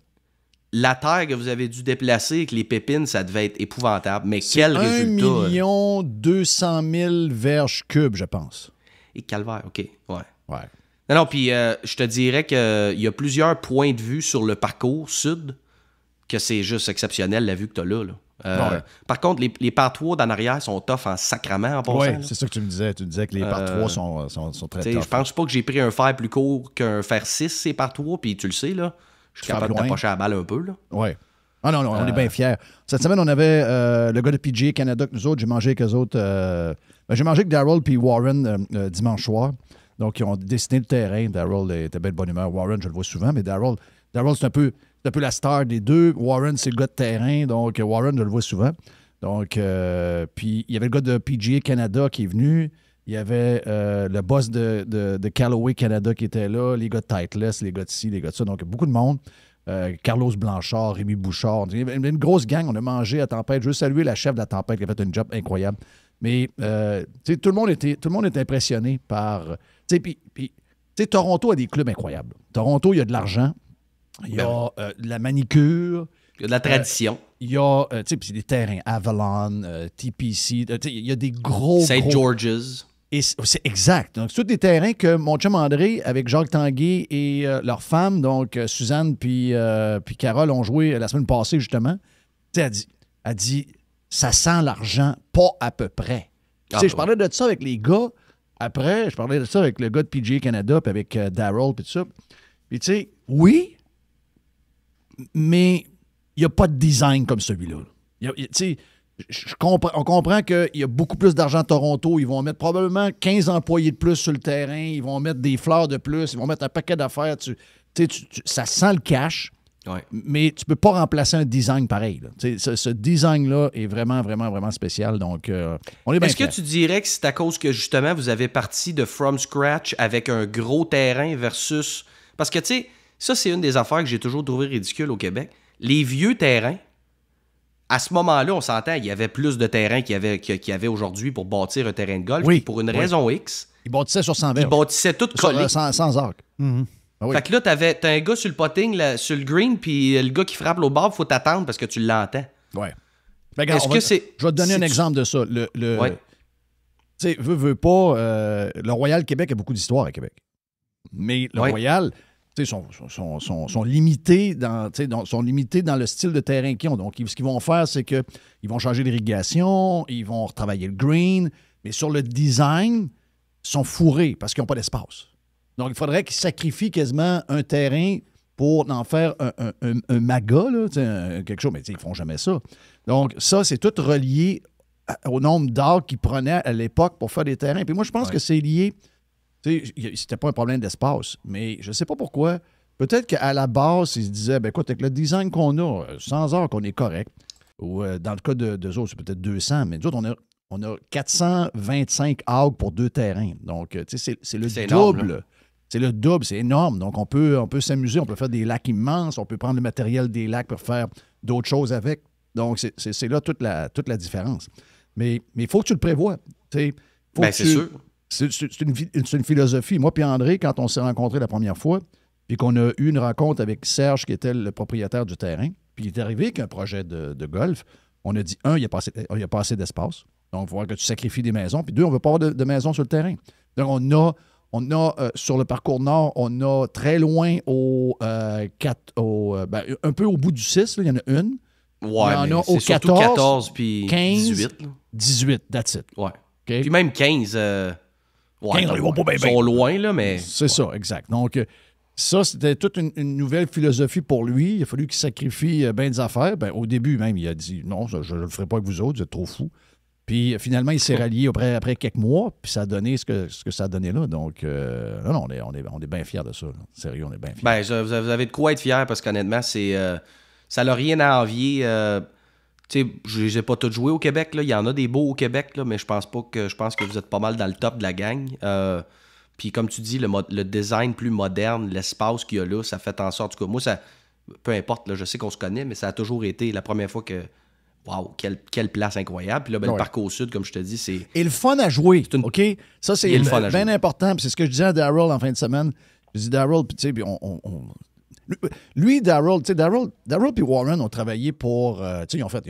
La terre que vous avez dû déplacer avec les pépines, ça devait être épouvantable. Mais quel 1 résultat! 200 000 verges cubes, je pense. Et calvaire, OK. Ouais. Ouais. Non, puis je te dirais qu'il y a plusieurs points de vue sur le parcours sud que c'est juste exceptionnel, la vue que tu as là. Ouais. Par contre, les par 3 d'en arrière sont tough en sacrament en passant. Oui, là. c'est ça que tu me disais. Tu disais que les par 3 sont très T'sais, tough. je pense pas que j'ai pris un fer plus court qu'un fer 6, c'est par 3, puis tu le sais, là. Je suis Tu vas capable plus loin. d'approcher la balle un peu, là. Oui. Ah non, on est bien fiers. Cette semaine, on avait le gars de PGA Canada que nous autres. J'ai mangé avec eux autres. J'ai mangé avec Darryl puis Warren dimanche soir. Donc, ils ont dessiné le terrain. Darryl était bien de bonne humeur. Warren, je le vois souvent, mais Darryl c'est un peu la star des deux. Warren, c'est le gars de terrain. Donc, Warren, je le vois souvent. Donc, puis il y avait le gars de PGA Canada qui est venu. Il y avait le boss de Callaway Canada qui était là, les gars de Titleist, les gars de ci, les gars de ça. Donc, beaucoup de monde. Carlos Blanchard, Rémi Bouchard. Il y avait une grosse gang. On a mangé à Tempête. Je veux saluer la chef de la Tempête qui a fait un job incroyable. Mais tout le monde était impressionné par... Puis, Toronto a des clubs incroyables. Toronto, il y a de l'argent. Il y a de la manicure. Il y a de la tradition. Il y a puis des terrains Avalon, TPC. Il y a des gros... St. gros... George's. Et c'est exact. Donc, c'est tous des terrains que mon chum André, avec Jacques Tanguay et leur femme, donc Suzanne puis Carole, ont joué la semaine passée, justement. Elle dit, ça sent l'argent pas à peu près. Je parlais de ça avec les gars. Après, je parlais de ça avec le gars de PGA Canada, puis avec Darryl, puis tout ça. Puis, tu sais, oui, mais il n'y a pas de design comme celui-là. Tu sais, on comprend qu'il y a beaucoup plus d'argent à Toronto. Ils vont mettre probablement 15 employés de plus sur le terrain. Ils vont mettre des fleurs de plus. Ils vont mettre un paquet d'affaires. Ça sent le cash, mais tu ne peux pas remplacer un design pareil. Ce design-là est vraiment, vraiment, vraiment spécial. Donc, on est bien Est-ce que tu dirais que c'est à cause que, justement, vous avez parti de from scratch avec un gros terrain versus... Parce que, tu sais, ça, c'est une des affaires que j'ai toujours trouvé ridicule au Québec. Les vieux terrains, à ce moment-là, on s'entend, il y avait plus de terrain qu'il y avait aujourd'hui pour bâtir un terrain de golf. Oui, Puis pour une raison X, ils bâtissaient sur 100 verges. ils bâtissaient tout collé. Sans arc. Mhm. Ah oui. Fait que là, t'as un gars sur le potting, sur le green, puis le gars qui frappe l'autre bord, il faut t'attendre parce que tu l'entends. Ouais. Ben, regarde, Est-ce que c'est... Je vais te donner si un tu- exemple de ça. Ouais. Tu sais, veux pas, le Royal Québec a beaucoup d'histoire à Québec. Mais le Royal, tu sais, sont limités sont limités dans le style de terrain qu'ils ont. Donc, ce qu'ils vont faire, c'est qu'ils vont changer l'irrigation, ils vont retravailler le green, mais sur le design, ils sont fourrés parce qu'ils n'ont pas d'espace. Donc, il faudrait qu'ils sacrifient quasiment un terrain pour en faire un maga, là, quelque chose, mais ils ne font jamais ça. Donc, ça, c'est tout relié au nombre d'arcs qu'ils prenaient à l'époque pour faire des terrains. Puis moi, je pense que c'est lié. C'était pas un problème d'espace, mais je ne sais pas pourquoi. Peut-être qu'à la base, ils se disaient, ben écoute, avec le design qu'on a, 100 arcs, on est correct. Ou dans le cas d'eux autres, c'est peut-être 200, mais nous autres, on a 425 arcs pour 2 terrains. Donc, c'est le C'est double. énorme, C'est le double, c'est énorme. Donc, on peut s'amuser, on peut faire des lacs immenses, on peut prendre le matériel des lacs pour faire d'autres choses avec. Donc, c'est là toute la différence. Mais il faut que tu le prévois. C'est sûr. C'est une philosophie. Moi puis André, quand on s'est rencontrés la première fois, puis qu'on a eu une rencontre avec Serge, qui était le propriétaire du terrain, puis il est arrivé avec un projet de golf, on a dit, il n'y a pas assez d'espace. Donc, il faut voir que tu sacrifies des maisons. Puis 2, on ne veut pas avoir de maisons sur le terrain. Donc, on a sur le parcours nord, on a très loin un peu au bout du 6, il y en a une. Il y Ouais, en mais a c'est au surtout 14, 14 puis 15, 18. Là. 18, that's it. Ouais. OK? Puis même 15. 15, ils vont pas bien, ils sont bien. loin, là, mais. C'est ça, exact. Donc, ça, c'était toute une nouvelle philosophie pour lui. Il a fallu qu'il sacrifie bien des affaires. Ben, au début, même, il a dit non, je ne le ferai pas avec vous autres, vous êtes trop fous. Puis finalement, il s'est rallié après quelques mois, puis ça a donné ce que ça a donné là. Donc, non, on est bien fiers de ça. Là. Sérieux, on est bien fiers. Ben, vous avez de quoi être fier parce qu'honnêtement, ça n'a rien à envier. Tu sais, je les ai pas tous joués au Québec. Là. Il y en a des beaux au Québec, là, mais je pense que vous êtes pas mal dans le top de la gang. Puis comme tu dis, le design plus moderne, l'espace qu'il y a là, ça fait en sorte. En tout cas, moi, ça, peu importe, là, je sais qu'on se connaît, mais ça a toujours été la première fois que. Waouh, quelle place incroyable. Puis là, le parcours sud, comme je te dis, c'est. Et le fun à jouer, OK? Ça, c'est bien important. Puis c'est ce que je disais à Daryl en fin de semaine. Je dis, Daryl, puis tu sais, lui, Daryl, tu sais, Daryl puis Warren ont travaillé pour. Tu sais, ils ont fait.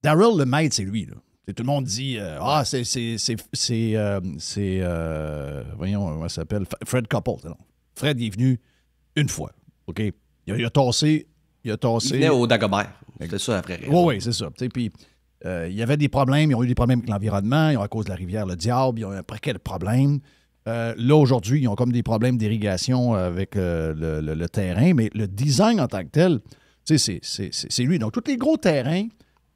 Daryl, le maître, c'est lui, là. Tout le monde dit voyons, comment ça s'appelle? Fred Couple. Non. Fred il est venu une fois. OK? Il a tassé. Il venait au Dagobert. C'était ça après. Oui, c'est ça. Puis il y avait des problèmes. Ils ont eu des problèmes avec l'environnement. Ils ont à cause de la rivière Le Diable. Ils ont un paquet de problèmes. Là, aujourd'hui, ils ont comme des problèmes d'irrigation avec le terrain. Mais le design en tant que tel, c'est lui. Donc, tous les gros terrains,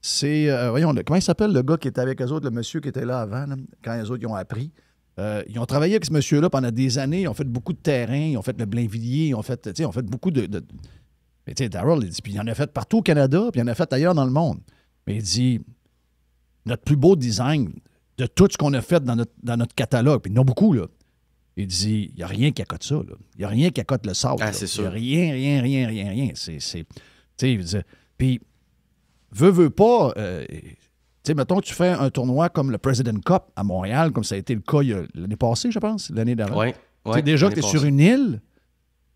c'est, voyons, comment il s'appelle le gars qui était avec eux autres, le monsieur qui était là avant, là, quand les autres ils ont appris. Ils ont travaillé avec ce monsieur-là pendant des années. Ils ont fait beaucoup de terrains. Ils ont fait le Blainvilliers. Ils ont fait beaucoup de... Mais tu sais, Daryl, il dit, puis il en a fait partout au Canada, puis il en a fait ailleurs dans le monde. Mais il dit, notre plus beau design de tout ce qu'on a fait dans notre catalogue, puis il y en a beaucoup, là. Il dit, il n'y a rien qui accote ça, là. Il n'y a rien qui accote le sable. Ah, c'est sûr. Il n'y a rien. Tu sais, il dit, puis, veux pas... tu sais, mettons, tu fais un tournoi comme le President Cup à Montréal, comme ça a été le cas l'année passée, je pense, l'année d'avant. Oui. Tu sais, déjà que tu es sur une île,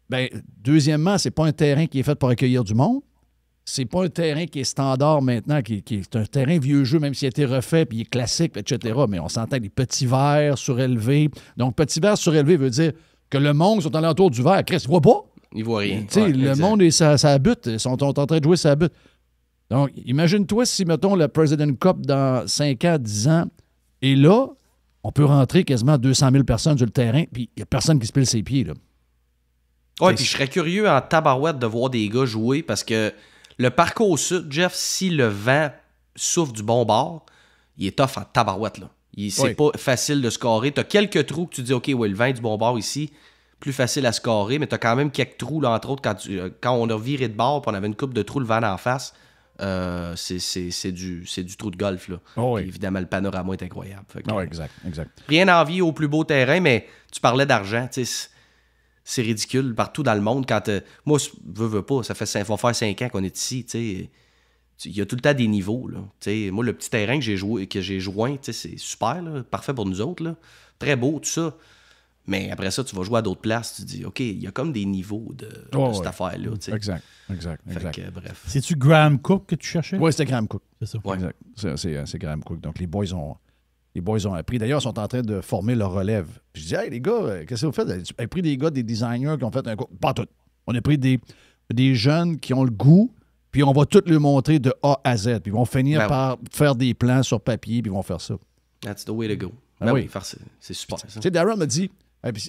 bien, deuxièmement, c'est pas un terrain qui est fait pour accueillir du monde. C'est pas un terrain qui est standard maintenant, qui est un terrain vieux jeu, même s'il a été refait, puis il est classique, etc. Mais on s'entend des petits verres surélevés. Donc, petit verre surélevé veut dire que le monde sont alentour du verre. Chris, ils voient pas. Ils voient rien. Tu sais, le monde est sa butte. Ils sont en train de jouer sa butte. Donc, imagine-toi si, mettons, le President Cup dans 5 ans, 10 ans, et là, on peut rentrer quasiment 200 000 personnes sur le terrain, puis il n'y a personne qui se pile ses pieds, là. Oui, puis je serais curieux en tabarouette de voir des gars jouer parce que le parcours sud, Jeff, si le vent souffle du bon bord, il est tough en tabarouette, là. C'est pas facile de scorer. Tu as quelques trous que tu dis, OK, ouais, le vent est du bon bord ici, plus facile à scorer, mais tu as quand même quelques trous, là, entre autres, quand on a viré de bord puis on avait une coupe de trous, le vent en face, c'est du trou de golf, là. Oh oui. Évidemment, le panorama est incroyable. Fait que, Exact. rien à envier au plus beau terrain, mais tu parlais d'argent, tu sais, c'est ridicule partout dans le monde. Quand moi, veux pas, ça va faire 5 ans qu'on est ici, tu sais. Il y a tout le temps des niveaux, là. Tu sais, moi, le petit terrain que j'ai joint, tu sais, c'est super, là, parfait pour nous autres, là. Très beau, tout ça. Mais après ça, tu vas jouer à d'autres places, tu te dis, OK, il y a comme des niveaux de cette affaire-là, tu sais. Exact. Fait que, bref. C'est-tu Graham Cook que tu cherchais? Oui, c'était Graham Cook. C'est ça. Ouais. Exact. C'est Graham Cook. Donc, les boys ont appris. D'ailleurs, ils sont en train de former leur relève. Je dis, hey, les gars, qu'est-ce que vous faites? Vous avez pris des gars, des designers qui ont fait un cours. Pas tout. On a pris des jeunes qui ont le goût, puis on va tout leur montrer de A à Z. Puis ils vont finir par faire des plans sur papier, puis ils vont faire ça. That's the way to go. Ben oui. C'est super, ça. Tu sais, Darren m'a dit,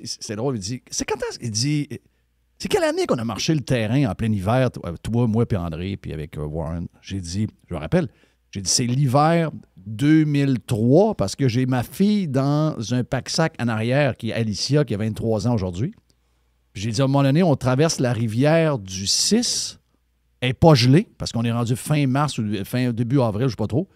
c'est drôle, il dit, c'est quand est-ce qu'il dit, c'est quelle année qu'on a marché le terrain en plein hiver, toi, moi, puis André, puis avec Warren? J'ai dit, je me rappelle, c'est l'hiver 2003, parce que j'ai ma fille dans un pack-sac en arrière, qui est Alicia, qui a 23 ans aujourd'hui. Puis j'ai dit, à un moment donné, on traverse la rivière du 6, elle n'est pas gelée, parce qu'on est rendu fin mars ou début avril, je ne sais pas trop,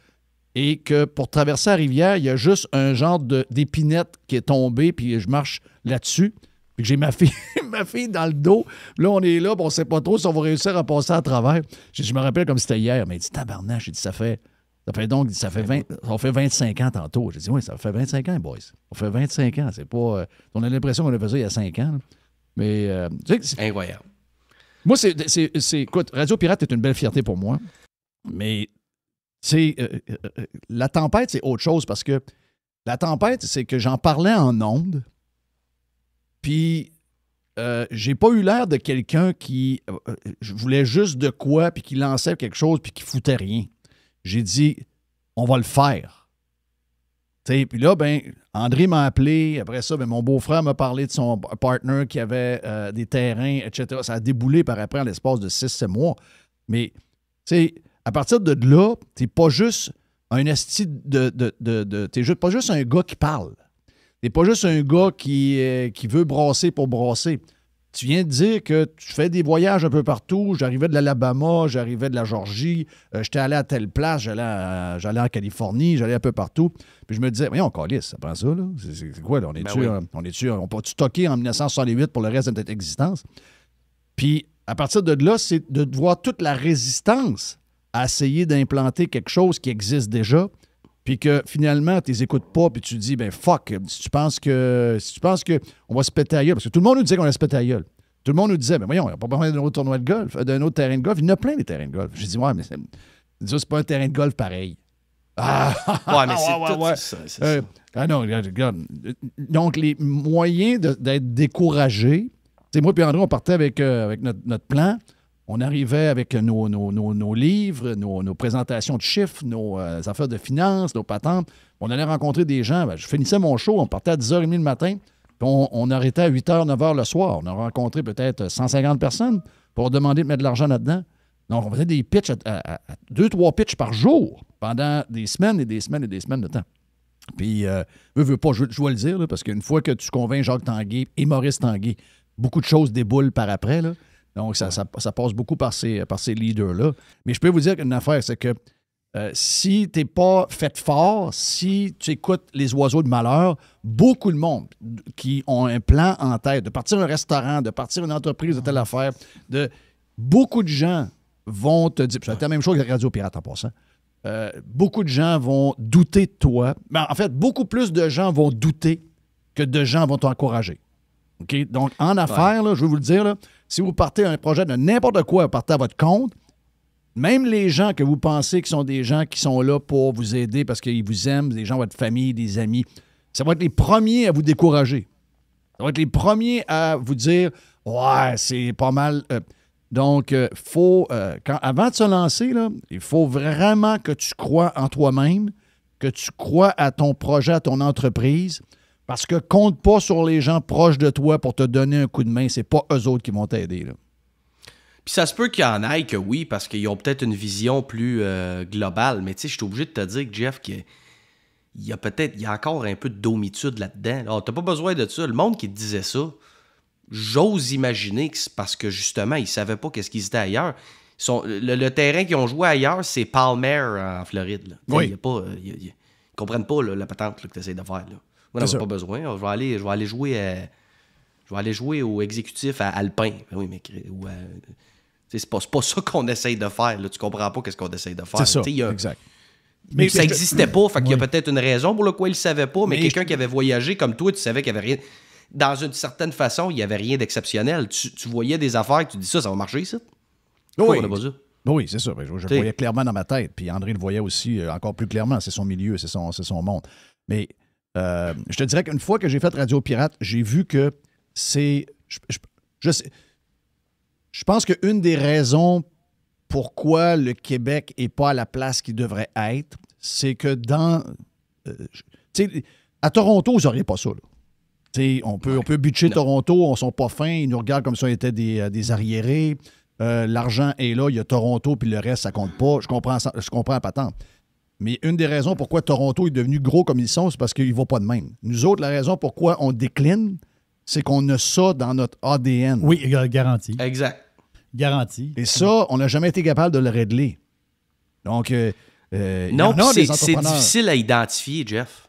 et que pour traverser la rivière, il y a juste un genre d'épinette qui est tombée, puis je marche là-dessus, puis j'ai ma fille dans le dos. Là, on est là, puis on ne sait pas trop si on va réussir à passer à travers. Je me rappelle comme c'était hier, mais il dit, tabarnache, il dit, ça fait 25 ans tantôt. J'ai dit, oui, ça fait 25 ans, boys. Ça fait 25 ans, c'est pas... on a l'impression qu'on a fait ça il y a 5 ans, là. Mais... c'est incroyable. Moi, écoute, Radio Pirate est une belle fierté pour moi, mais... la tempête, c'est autre chose parce que la tempête, c'est que j'en parlais en ondes, puis j'ai pas eu l'air de quelqu'un qui voulait juste de quoi, puis qui lançait quelque chose, puis qui foutait rien. J'ai dit, on va le faire. Puis là, André m'a appelé. Après ça, mon beau-frère m'a parlé de son partner qui avait des terrains, etc. Ça a déboulé par après en l'espace de 6-7 mois. Mais, à partir de là, t'es pas juste un esti t'es pas juste un gars qui parle. T'es pas juste un gars qui veut brasser pour brasser. Tu viens de dire que tu fais des voyages un peu partout. J'arrivais de l'Alabama, j'arrivais de la Georgie, j'étais allé à telle place, j'allais en Californie, j'allais un peu partout. Puis je me disais, voyons, calisse, ça prend ça, là. C'est quoi, là? On peut stocker en 1968 pour le reste de notre existence? Puis à partir de là, c'est de voir toute la résistance à essayer d'implanter quelque chose qui existe déjà, puis que finalement, tu les écoutes pas, puis tu te dis, fuck, si tu penses que on va se péter à gueule, parce que tout le monde nous disait qu'on allait se péter à gueule. Tout le monde nous disait, voyons, il n'y a pas besoin d'un autre tournoi de golf, d'un autre terrain de golf. Il y en a plein des terrains de golf. J'ai dit, ouais, mais c'est pas un terrain de golf pareil. Ah! Ouais, mais c'est tout ça. C'est ça. Ah non, regarde. Donc, les moyens d'être découragé, moi et André, on partait avec notre plan. On arrivait avec nos livres, nos présentations de chiffres, nos affaires de finances, nos patentes. On allait rencontrer des gens. Je finissais mon show, on partait à 10h30 le matin, puis on arrêtait à 8h, 9h le soir. On a rencontré peut-être 150 personnes pour demander de mettre de l'argent là-dedans. Donc, on faisait des pitchs, 2-3 pitchs par jour pendant des semaines et des semaines et des semaines de temps. Puis, je dois le dire, là, parce qu'une fois que tu convaincs Jacques Tanguay et Maurice Tanguay, beaucoup de choses déboulent par après, là. Donc, ça passe beaucoup par ces leaders-là. Mais je peux vous dire qu'une affaire, c'est que si tu n'es pas fait fort, si tu écoutes les oiseaux de malheur, beaucoup de monde qui ont un plan en tête, de partir un restaurant, de partir une entreprise de telle affaire, beaucoup de gens vont te dire, c'est la même chose avec Radio Pirate en passant, beaucoup de gens vont douter de toi. En fait, beaucoup plus de gens vont douter que de gens vont t'encourager. OK? Donc, en affaires, là, je vais vous le dire, là, si vous partez un projet de n'importe quoi, vous partez à votre compte, même les gens que vous pensez qui sont des gens qui sont là pour vous aider parce qu'ils vous aiment, des gens de votre famille, des amis, ça va être les premiers à vous décourager. Ça va être les premiers à vous dire « Ouais, c'est pas mal. » Donc, avant de se lancer, là, il faut vraiment que tu crois en toi-même, que tu crois à ton projet, à ton entreprise. Parce que compte pas sur les gens proches de toi pour te donner un coup de main. C'est pas eux autres qui vont t'aider, là. Puis ça se peut qu'il y en ait que oui, parce qu'ils ont peut-être une vision plus globale. Mais tu sais, je suis obligé de te dire que Jeff, qu'il y a encore un peu de domitude là-dedans. Alors, t'as pas besoin de ça. Le monde qui te disait ça, j'ose imaginer que c'est parce que justement, ils savaient pas qu'est-ce qu'ils étaient ailleurs. Le terrain qu'ils ont joué ailleurs, c'est Palmer en Floride. Là. Oui. Ils comprennent pas là, la patente là, que tu essaies de faire. Là. Moi, j'en ai pas besoin. Je vais aller jouer au exécutif à Alpin. Oui, mais c'est pas ça qu'on essaye de faire. Là. Tu comprends pas qu'est-ce qu'on essaye de faire. C'est ça, exact. Mais ça n'existait pas. Fait qu'il y a peut-être une raison pour laquelle il ne savait pas, mais quelqu'un qui avait voyagé comme toi, tu savais qu'il n'y avait rien. Dans une certaine façon, il n'y avait rien d'exceptionnel. Tu voyais des affaires, tu dis ça va marcher, ça? Oui. On a pas ça. Oui, c'est ça. Je le voyais clairement dans ma tête. Puis André le voyait aussi encore plus clairement. C'est son milieu, c'est son monde. Mais je te dirais qu'une fois que j'ai fait Radio Pirate, j'ai vu que c'est... Je pense qu'une des raisons pourquoi le Québec n'est pas à la place qu'il devrait être, c'est que à Toronto, vous n'auriez pas ça, là. On peut butcher Toronto, on ne sont pas fins, ils nous regardent comme si on était des arriérés. L'argent est là, il y a Toronto, puis le reste, ça compte pas. Je comprends la patente. Mais une des raisons pourquoi Toronto est devenu gros comme ils sont, c'est parce qu'il ne va pas de même. Nous autres, la raison pourquoi on décline, c'est qu'on a ça dans notre ADN. Oui, garanti. Exact. Garanti. Et ça, on n'a jamais été capable de le régler. Donc, non, c'est difficile à identifier, Jeff.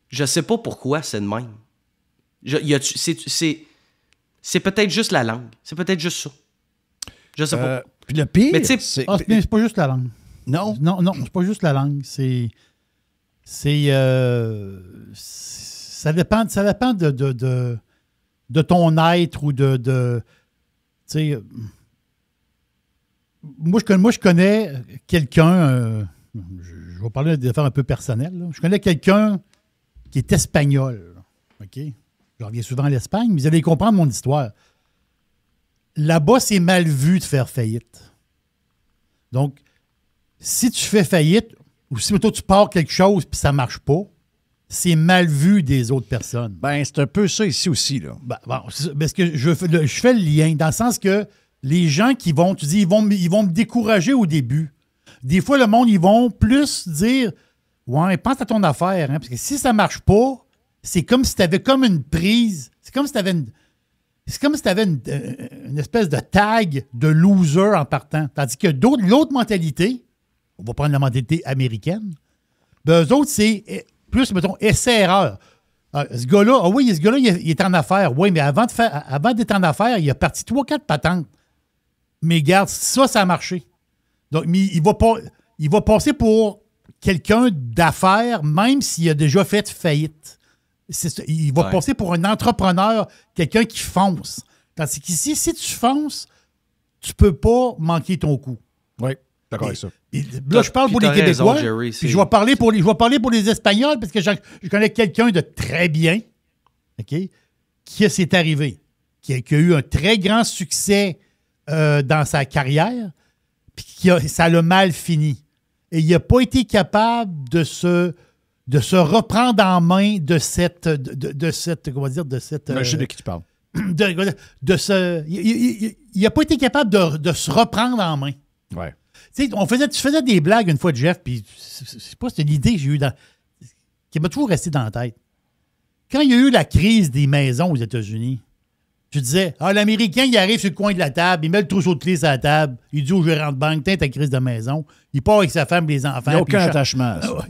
Je sais pas pourquoi c'est de même. C'est peut-être juste la langue. C'est peut-être juste ça. Je sais pas. Puis le pire, mais c'est pas juste la langue. Non? Non, c'est pas juste la langue. Ça dépend de ton être ou de tu sais, moi, je connais quelqu'un, je vais parler d'affaires un peu personnelles, là. Je connais quelqu'un qui est espagnol, OK? je reviens souvent à l'Espagne, mais vous allez comprendre mon histoire. Là-bas, c'est mal vu de faire faillite. Donc, si tu fais faillite, ou si toi, tu pars quelque chose puis ça ne marche pas, c'est mal vu des autres personnes. Ben, c'est un peu ça ici aussi, là. Ben, bon, parce que je fais le lien, dans le sens que les gens qui vont, tu dis, ils vont me décourager au début. Des fois, le monde, ils vont plus dire, ouais, pense à ton affaire, hein, parce que si ça ne marche pas, c'est comme si tu avais comme une prise, c'est comme si tu avais une espèce de tag de loser en partant. Tandis que l'autre mentalité, on va prendre la mentalité américaine, ben eux autres, c'est plus, mettons, essai-erreur. Ce gars-là, il est en affaires. Oui, mais avant d'être en affaires, il a parti 3-4 patentes. Mais regarde, ça a marché. Donc, mais il va passer pour quelqu'un d'affaires, même s'il a déjà fait faillite. Il va passer pour un entrepreneur, quelqu'un qui fonce. Tandis qu'ici, si tu fonces, tu peux pas manquer ton coup. Oui, d'accord avec ça. Là, je parle pour les Québécois, raison, Jerry, puis je vais parler pour les Espagnols, parce que je connais quelqu'un de très bien, OK, qui s'est arrivé, qui a eu un très grand succès dans sa carrière, puis ça l'a mal fini. Et il n'a pas été capable de se reprendre en main de cette comment dire, de cette... Je sais de qui tu parles. Il n'a pas été capable de se reprendre en main. Ouais. Tu sais, tu faisais des blagues une fois de Jeff, puis c'est pas, c'est une idée que j'ai eue qui m'a toujours resté dans la tête. Quand il y a eu la crise des maisons aux États-Unis, tu disais, l'Américain, il arrive sur le coin de la table, il met le trousseau de clés sur la table, il dit au gérant de banque, ta crise de maison, il part avec sa femme et les enfants. Il n'y a aucun attachement à ça.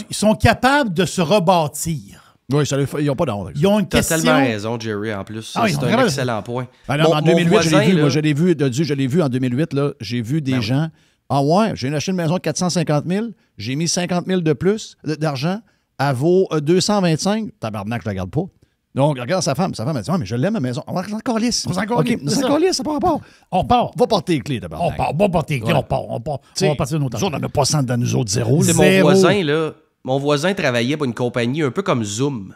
Ils sont capables de se rebâtir. Oui, ils n'ont pas d'honte. Ils ont une T'as question... tellement raison, Jerry, en plus. C'est un excellent point. Alors, en 2008, je l'ai vu en 2008, là, j'ai vu des gens. Ah ouais, j'ai acheté une maison de 450 000, j'ai mis 50 000 de plus d'argent, elle vaut 225. Tabarnak, je la garde pas. Donc, regarde sa femme. Sa femme, elle dit, mais je l'aime, ma maison. On va s'en calisse. On s'en calisse, ça part pas. On part. Va porter les clés, tabarnak. On va porter les clés, on part. On va partir de notre temps. On n'en a pas 100 dans nous autres, zéro. C'est mon voisin travaillait pour une compagnie un peu comme Zoom.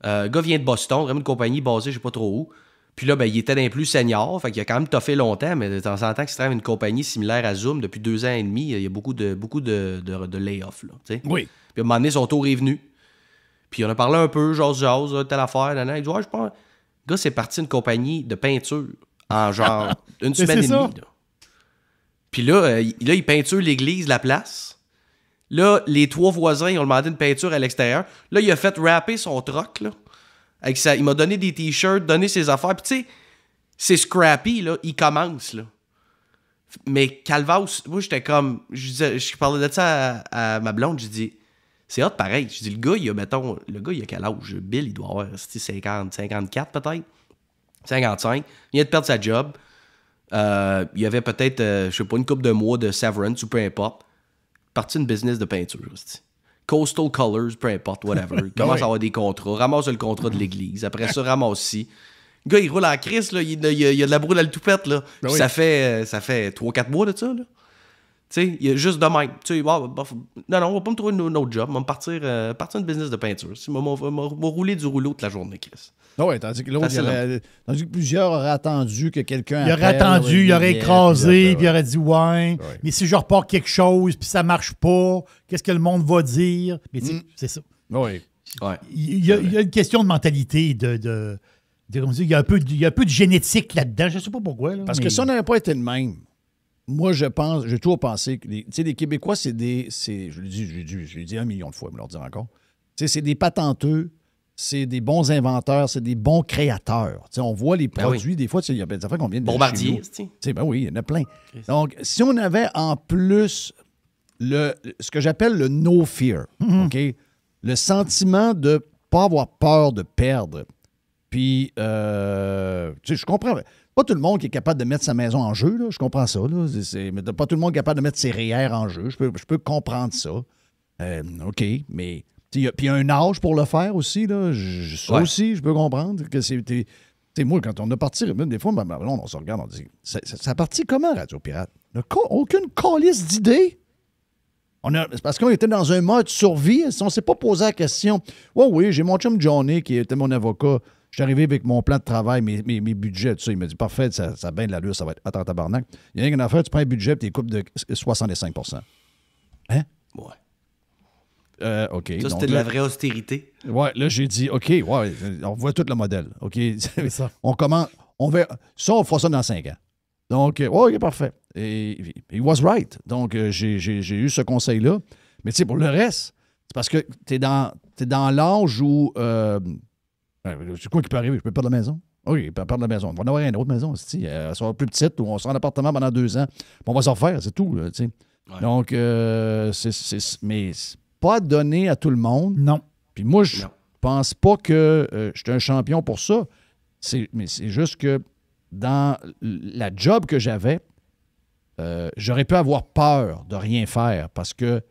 Le gars vient de Boston, vraiment une compagnie basée, je sais pas trop où. Puis là, il était d'un plus senior, fait qu'il a quand même toffé longtemps, mais de temps en temps, qu'il travaille une compagnie similaire à Zoom depuis 2 ans et demi, il y a beaucoup de lay-off. Oui. Puis à un moment donné, son tour est venu. Puis on a parlé un peu, jase, telle affaire, nanana. Il dit, je pense. Le gars, c'est parti une compagnie de peinture en genre une semaine et demie. Là. Puis là, il peinture l'église, la place. Là, les 3 voisins, ils ont demandé une peinture à l'extérieur. Là, il a fait rapper son truck, là. Avec ça, il m'a donné des t-shirts, donné ses affaires. Puis tu sais, c'est scrappy, là. Il commence, là. Mais Calvados, moi, j'étais comme... Je parlais de ça à ma blonde. J'ai dit, c'est hot pareil. Je dis, le gars, il a quel âge? Bill, il doit avoir 50, 54 peut-être. 55. Il vient de perdre sa job. Il y avait peut-être, je sais pas, une couple de mois de severance ou peu importe. Parti une business de peinture. Coastal Colors, peu importe, whatever. Il commence à avoir des contrats. Ramasse le contrat de l'église. Après ça, ramasse aussi. Le gars, il roule en crise. Là. Il y a de la broue dans le toupette. Là. Ça fait 3-4 mois de ça. Là. Tu sais, il y a juste de même. Tu sais, non, on va pas me trouver un autre job. On va me partir une business de peinture. On va rouler du rouleau toute la journée, Chris. Oui, tandis que plusieurs auraient attendu que quelqu'un... Il aurait attendu, il aurait écrasé, puis il aurait dit ouais, mais si je repars quelque chose, puis ça marche pas, qu'est-ce que le monde va dire? Mais c'est ça. Oui. Ouais. Il y a une question de mentalité, il y a un peu de génétique là-dedans, je sais pas pourquoi. Là, parce que si on n'avait pas été le même, moi, j'ai toujours pensé que les Québécois, je l'ai dit 1 million de fois, je vais leur dire encore. C'est des patenteux. C'est des bons inventeurs, c'est des bons créateurs. T'sais, on voit les produits, des fois, il y a des affaires qu'on vient de Bombardier, ben oui, il y en a plein. Donc, si on avait en plus ce que j'appelle le no fear, OK? Le sentiment de ne pas avoir peur de perdre. Puis, je comprends. Pas tout le monde qui est capable de mettre sa maison en jeu, là, je comprends ça. Là, mais pas tout le monde qui est capable de mettre ses REER en jeu. Je peux comprendre ça. OK, mais... Puis il y a un âge pour le faire aussi. Là. Aussi, je peux comprendre que c'est... moi, quand on a parti, des fois, on se regarde, on dit, ça a parti comment, Radio Pirate? On n'a aucune calice d'idée. C'est parce qu'on était dans un mode survie. On ne s'est pas posé la question. Oui, j'ai mon chum Johnny qui était mon avocat. Je suis arrivé avec mon plan de travail, mes budgets, tout ça. Il m'a dit, parfait, ça a bien de l'allure, ça va être attends tabarnak. Il y a une affaire, tu prends un budget et tu coupes de 65 %. Hein? Ouais. OK. Ça, donc, c'était de la vraie austérité. Ouais, là, j'ai dit, OK, ouais, on voit tout le modèle. OK. C'est ça. On commence. On fera ça dans 5 ans. Donc, OK, parfait. Et he was right. Donc, j'ai eu ce conseil-là. Mais tu sais, pour le reste, c'est parce que t'es dans l'âge où. C'est quoi qui peut arriver? Je peux perdre la maison? Oui, il peut perdre la maison. On va en avoir une autre maison. Elle sera plus petite ou on sera en appartement pendant 2 ans. Puis on va s'en refaire, c'est tout. Là, ouais. Donc, mais c'est pas donné à tout le monde. Non. Puis moi, je pense pas que je suis un champion pour ça. Mais c'est juste que dans la job que j'avais, j'aurais pu avoir peur de rien faire parce que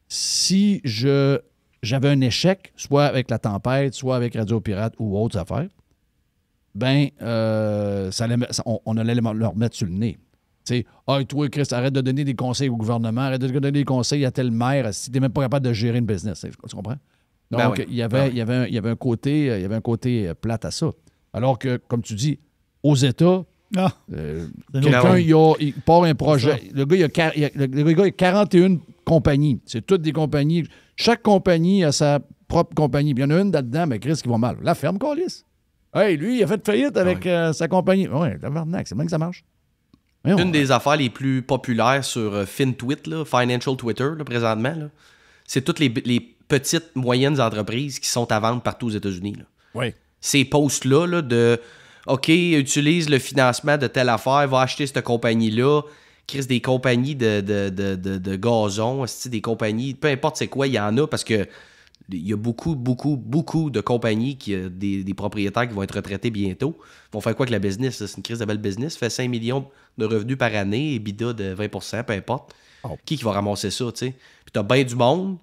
si j'avais un échec, soit avec la tempête, soit avec Radio Pirate ou autres affaires, ben, on allait leur mettre sur le nez. Tu sais, toi, Chris, arrête de donner des conseils au gouvernement, arrête de donner des conseils à tel maire si tu n'es même pas capable de gérer une business. Tu comprends? Donc, il y avait un côté plate à ça. Alors que, comme tu dis, aux États, quelqu'un, il part un projet. Le gars, il a 41 compagnies. C'est toutes des compagnies. Chaque compagnie a sa propre compagnie. Puis il y en a une là-dedans, mais Chris, qui va mal. La ferme, câlisse. Hey, lui, il a fait faillite avec sa compagnie. Oui, c'est bien que ça marche. Une des affaires les plus populaires sur FinTwit, là, Financial Twitter, là, présentement, là, c'est toutes les petites, moyennes entreprises qui sont à vendre partout aux États-Unis. Là. Oui. Ces posts-là là, de OK, utilise le financement de telle affaire, va acheter cette compagnie-là, crée des compagnies de gazon, des compagnies, peu importe c'est quoi, il y en a parce que il y a beaucoup de compagnies des propriétaires qui vont être retraités bientôt. Ils vont faire quoi avec la business? C'est une crise de belle business. Fait 5 millions de revenus par année, EBITDA de 20%, peu importe. Oh. Qui va ramasser ça, tu sais? Puis t'as bien du monde,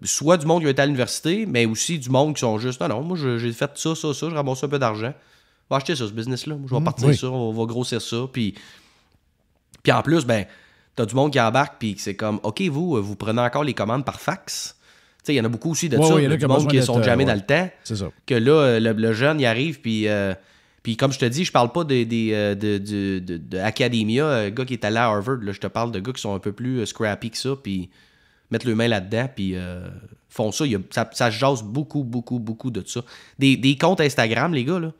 soit du monde qui va être à l'université, mais aussi du monde qui sont juste, non, moi j'ai fait ça, je ramasse un peu d'argent. Je vais acheter ça, ce business-là. Moi, je vais partir ça, on va grossir ça. Puis en plus, ben, t'as du monde qui embarque, puis c'est comme, OK, vous prenez encore les commandes par fax. Il y en a beaucoup aussi de ça. Il y a du monde qui ne sont jamais dans le temps. C'est ça. Que là, le jeune, il arrive, puis comme je te dis, je parle pas de Academia, un gars qui est allé à Harvard. Là, je te parle de gars qui sont un peu plus scrappy que ça, puis mettent le main là-dedans, puis font ça. Ça jase beaucoup de ça. Des comptes Instagram, les gars, là,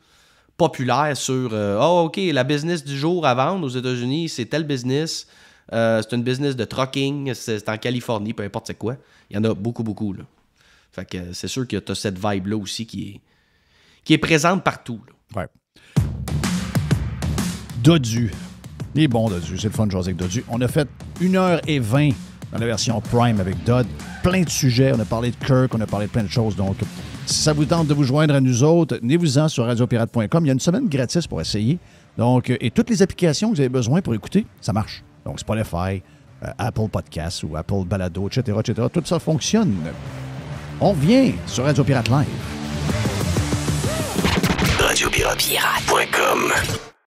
populaires sur OK, la business du jour à vendre aux États-Unis, c'est tel business. C'est une business de trucking, c'est en Californie, peu importe c'est quoi. Il y en a beaucoup, là. Fait que c'est sûr que tu as cette vibe-là aussi qui est présente partout. Là. Ouais. Dodu. Il est bon, Dodu. C'est le fun de jaser avec Dodu. On a fait 1h20 dans la version Prime avec Dodd. Plein de sujets. On a parlé de Kirk, on a parlé de plein de choses. Donc, si ça vous tente de vous joindre à nous autres, venez-vous-en sur radiopirate.com. Il y a une semaine gratis pour essayer. Donc, et toutes les applications que vous avez besoin pour écouter, ça marche. Donc, Spotify, Apple Podcasts ou Apple Balado, etc. Tout ça fonctionne. On revient sur Radio Pirate Live. Radiopirate.com